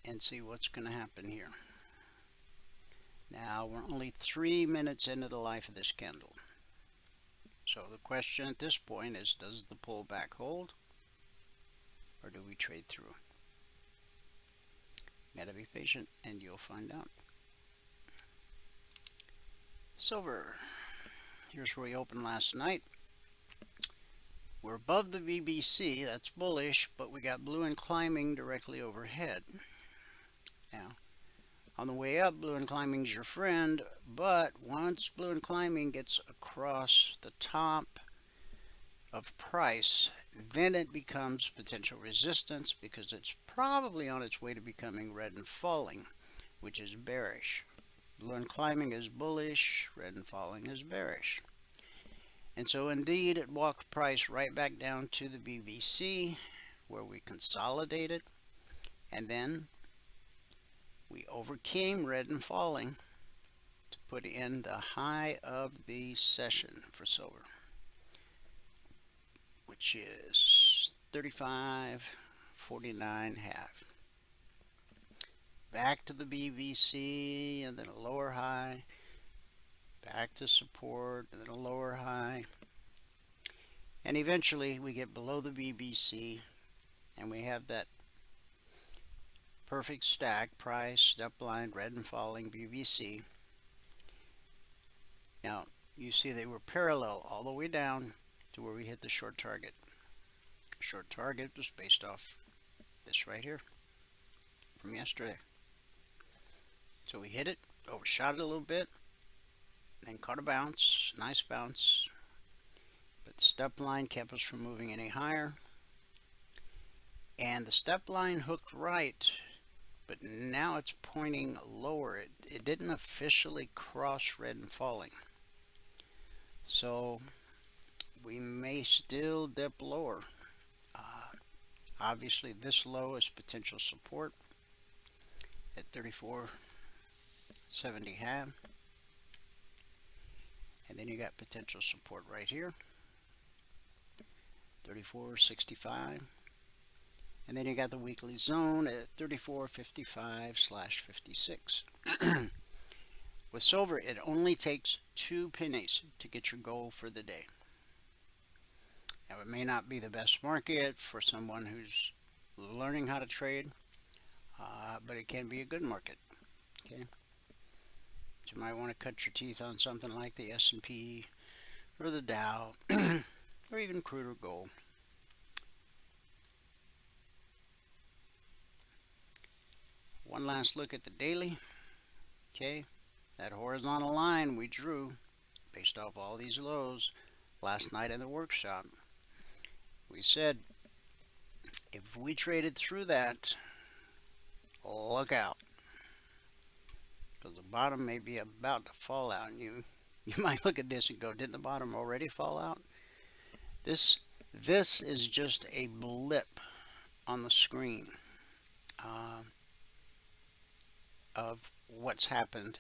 and see what's going to happen here. Now we're only 3 minutes into the life of this candle. So the question at this point is, does the pullback hold or do we trade through? You got to be patient and you'll find out. Silver. Here's where we opened last night. We're above the BBC, that's bullish, but we got blue and climbing directly overhead. Now, on the way up, blue and climbing is your friend, but once blue and climbing gets across the top of price, then it becomes potential resistance because it's probably on its way to becoming red and falling, which is bearish. Blue and climbing is bullish, red and falling is bearish. And so indeed it walked price right back down to the BBC where we consolidated, and then we overcame red and falling to put in the high of the session for silver, which is 35.49 half. Back to the BBC and then a lower high, back to support and then a lower high, and eventually we get below the BBC and we have that perfect stack, price, step line, red and falling, BBC. Now you see they were parallel all the way down to where we hit the short target. Short target was based off this right here from yesterday. So we hit it, overshot it a little bit, then caught a bounce, nice bounce, but the step line kept us from moving any higher. And the step line hooked right, but now it's pointing lower. It didn't officially cross red and falling. So we may still dip lower. Obviously this low is potential support at 34.70 half. And then you got potential support right here, 34.65. And then you got the weekly zone at 34.55/56. With silver, it only takes 2 pennies to get your goal for the day. Now, it may not be the best market for someone who's learning how to trade. but it can be a good market. Okay, so you might want to cut your teeth on something like the S&P or the Dow or even crude or gold. One last look at the daily. Okay, that horizontal line we drew based off all these lows last night in the workshop. We said if we traded through that, look out, because the bottom may be about to fall out. And you might look at this and go, didn't the bottom already fall out? This is just a blip on the screen of what's happened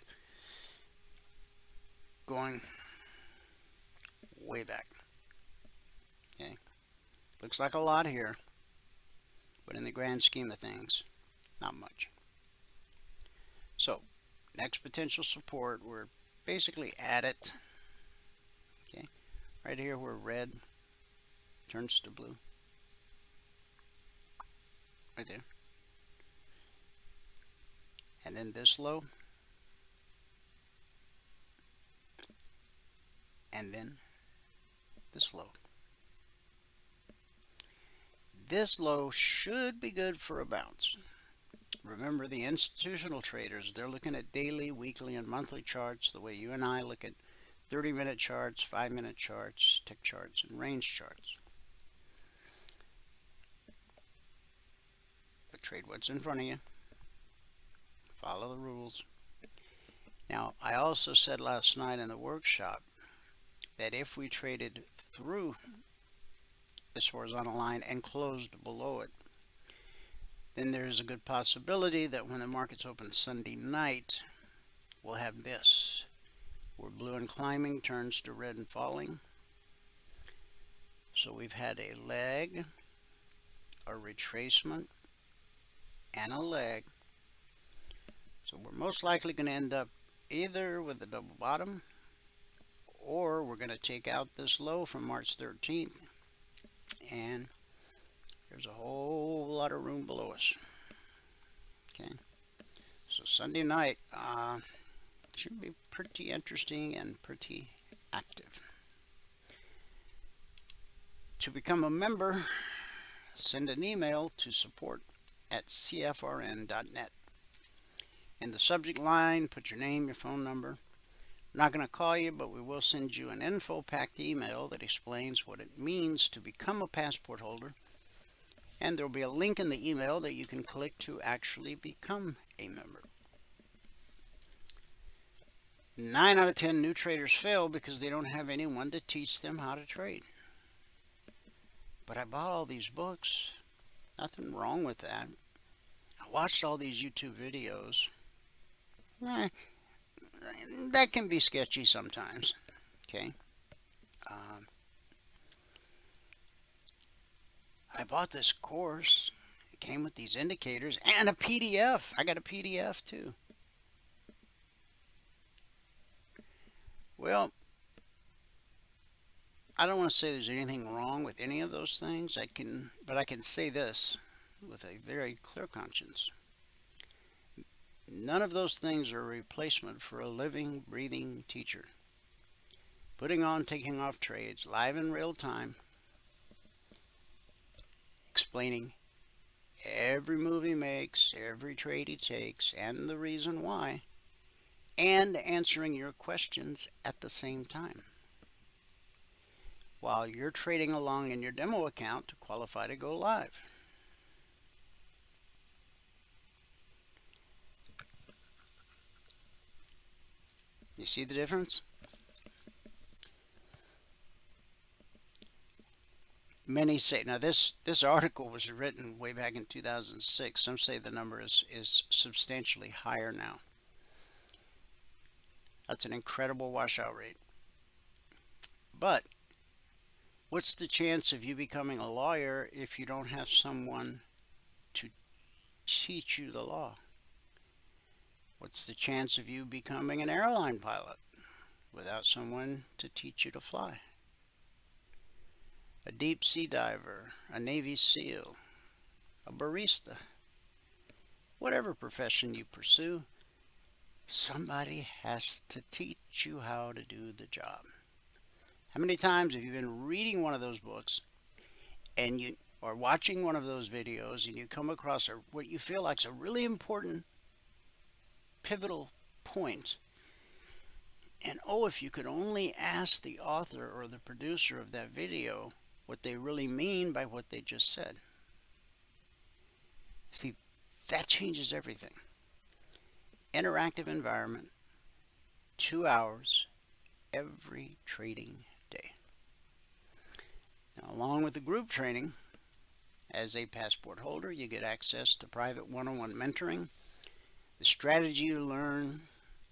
going way back. Okay, looks like a lot here, but in the grand scheme of things, not much. So next potential support, we're basically at it. Okay, right here where red turns to blue, right there, and then this low, and then this low. This low should be good for a bounce. Remember, the institutional traders, they're looking at daily, weekly, and monthly charts the way you and I look at 30-minute charts, 5-minute charts, tick charts, and range charts. But trade what's in front of you. Follow the rules. Now, I also said last night in the workshop that if we traded through this horizontal line and closed below it, then there's a good possibility that when the markets open Sunday night, we'll have this, where blue and climbing turns to red and falling. So we've had a leg, a retracement, and a leg. So we're most likely going to end up either with a double bottom, or we're going to take out this low from March 13th, and there's a whole lot of room below us. Okay, so Sunday night should be pretty interesting and pretty active. To become a member, send an email to support@cfrn.net. In the subject line, put your name, your phone number. I'm not going to call you, but we will send you an info-packed email that explains what it means to become a passport holder. And there will be a link in the email that you can click to actually become a member. 9 out of 10 new traders fail because they don't have anyone to teach them how to trade. But I bought all these books. Nothing wrong with that. I watched all these YouTube videos. That can be sketchy sometimes. Okay. I bought this course. It came with these indicators and a PDF. I got a PDF too. Well, I don't want to say there's anything wrong with any of those things. But I can say this with a very clear conscience. None of those things are a replacement for a living, breathing teacher. Putting on, taking off trades, live in real time, explaining every move he makes, every trade he takes, and the reason why, and answering your questions at the same time, while you're trading along in your demo account to qualify to go live. You see the difference? Many say, now this article was written way back in 2006. Some say the number is substantially higher now. That's an incredible washout rate. But what's the chance of you becoming a lawyer if you don't have someone to teach you the law? What's the chance of you becoming an airline pilot without someone to teach you to fly? A deep sea diver, a Navy SEAL, a barista. Whatever profession you pursue, somebody has to teach you how to do the job. How many times have you been reading one of those books and you are watching one of those videos and you come across what you feel like is a really important pivotal point, and if you could only ask the author or the producer of that video what they really mean by what they just said. See, that changes everything. Interactive environment, 2 hours every trading day. Now, along with the group training, as a passport holder, you get access to private one-on-one mentoring, the strategy you learn,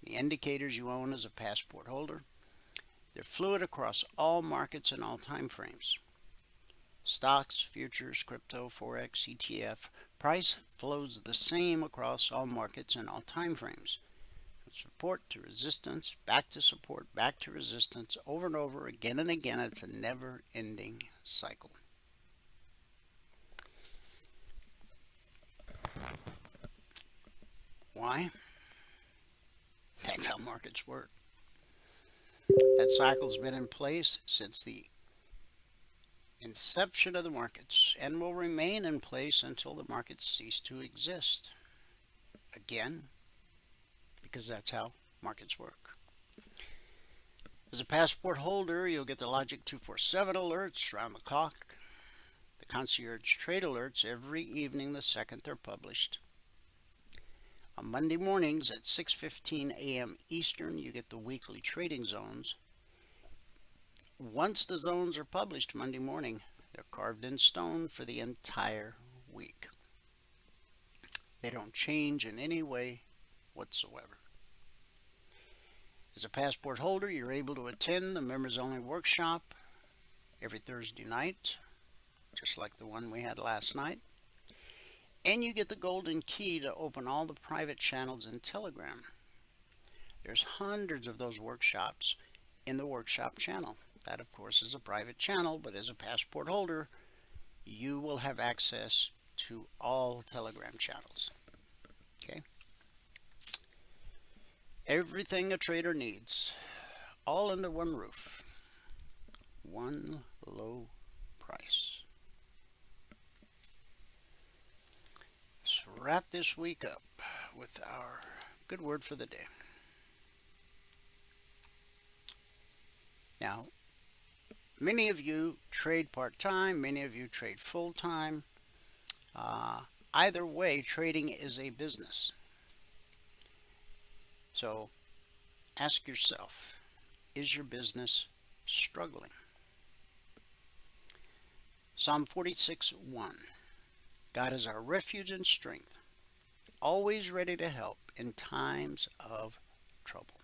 the indicators you own as a passport holder. They're fluid across all markets and all time frames. Stocks, futures, crypto, Forex, ETF, price flows the same across all markets and all time frames. From support to resistance, back to support, back to resistance, over and over, again and again. It's a never-ending cycle. Why? That's how markets work. That cycle's been in place since the inception of the markets and will remain in place until the markets cease to exist. Again, because that's how markets work. As a passport holder, you'll get the Logic 247 alerts around the clock, the concierge trade alerts every evening the second they're published. On Monday mornings at 6:15 a.m. Eastern, you get the weekly trading zones. Once the zones are published Monday morning, they're carved in stone for the entire week. They don't change in any way whatsoever. As a passport holder, you're able to attend the members-only workshop every Thursday night, just like the one we had last night. And you get the golden key to open all the private channels in Telegram. There's hundreds of those workshops in the workshop channel. That, of course, is a private channel, but as a passport holder, you will have access to all Telegram channels. Okay? Everything a trader needs, all under one roof. One low price. Let's wrap this week up with our good word for the day. Now, many of you trade part-time, many of you trade full-time. Either way, trading is a business. So ask yourself, is your business struggling? Psalm 46:1. God is our refuge and strength, always ready to help in times of trouble.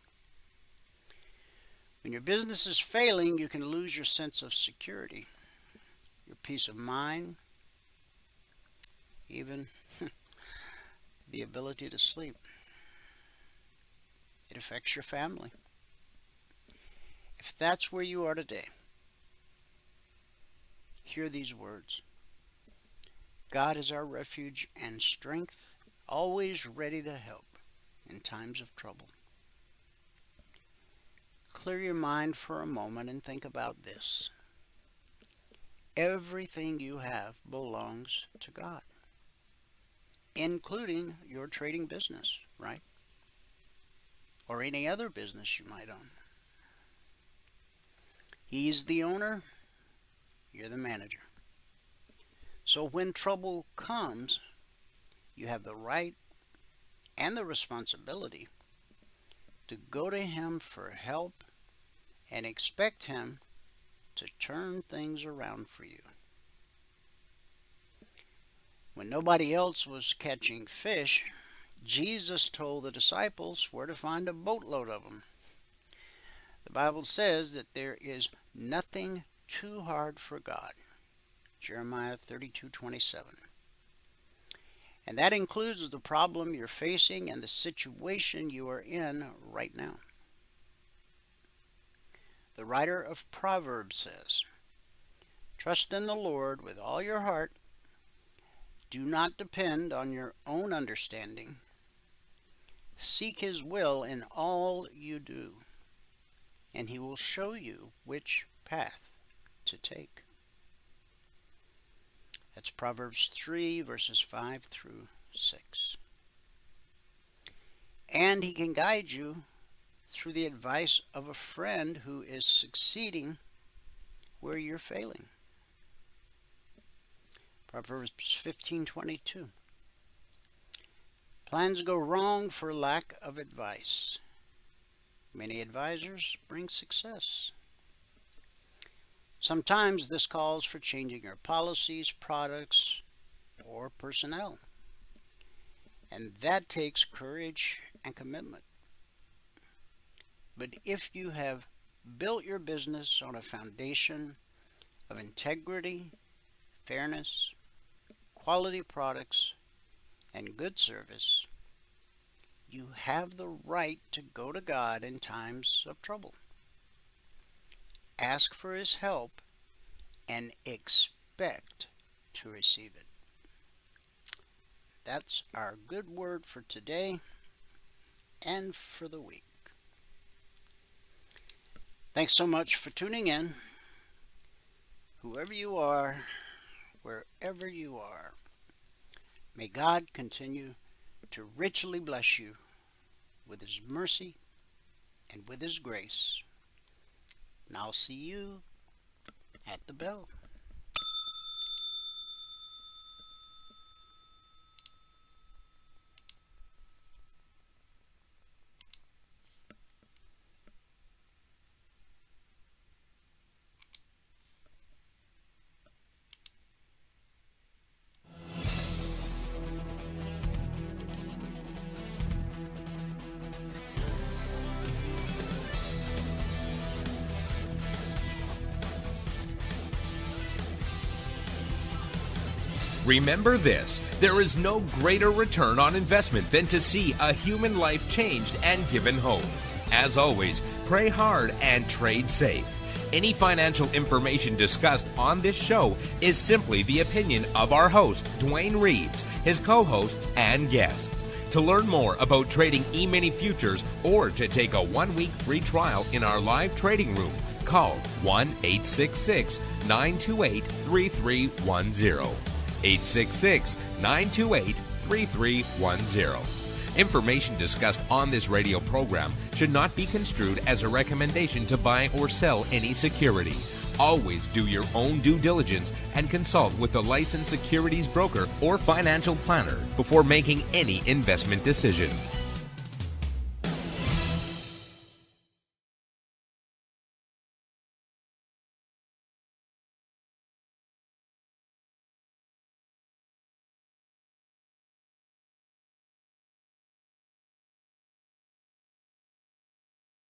When your business is failing, you can lose your sense of security, your peace of mind, even the ability to sleep. It affects your family. If that's where you are today, hear these words. God is our refuge and strength, always ready to help in times of trouble. Clear your mind for a moment and think about this. Everything you have belongs to God, including your trading business, right? Or any other business you might own. He's the owner, you're the manager. So when trouble comes, you have the right and the responsibility to go to Him for help and expect Him to turn things around for you. When nobody else was catching fish, Jesus told the disciples where to find a boatload of them. The Bible says that there is nothing too hard for God. Jeremiah 32:27. And that includes the problem you're facing and the situation you are in right now. The writer of Proverbs says, "Trust in the Lord with all your heart. Do not depend on your own understanding. Seek His will in all you do, and He will show you which path to take. That's Proverbs 3, verses 5 through 6. And He can guide you through the advice of a friend who is succeeding where you're failing. Proverbs 15:22. Plans go wrong for lack of advice. Many advisors bring success. Sometimes this calls for changing your policies, products, or personnel. And that takes courage and commitment. But if you have built your business on a foundation of integrity, fairness, quality products, and good service, you have the right to go to God in times of trouble. Ask for His help and expect to receive it. That's our good word for today and for the week. Thanks so much for tuning in. Whoever you are, wherever you are, may God continue to richly bless you with His mercy and with His grace. And I'll see you at the bell. Remember this, there is no greater return on investment than to see a human life changed and given hope. As always, pray hard and trade safe. Any financial information discussed on this show is simply the opinion of our host, Dwayne Reeves, his co-hosts, and guests. To learn more about trading E-mini futures or to take a 1-week free trial in our live trading room, call 1-866-928-3310. 866-928-3310. Information discussed on this radio program should not be construed as a recommendation to buy or sell any security. Always do your own due diligence and consult with a licensed securities broker or financial planner before making any investment decision.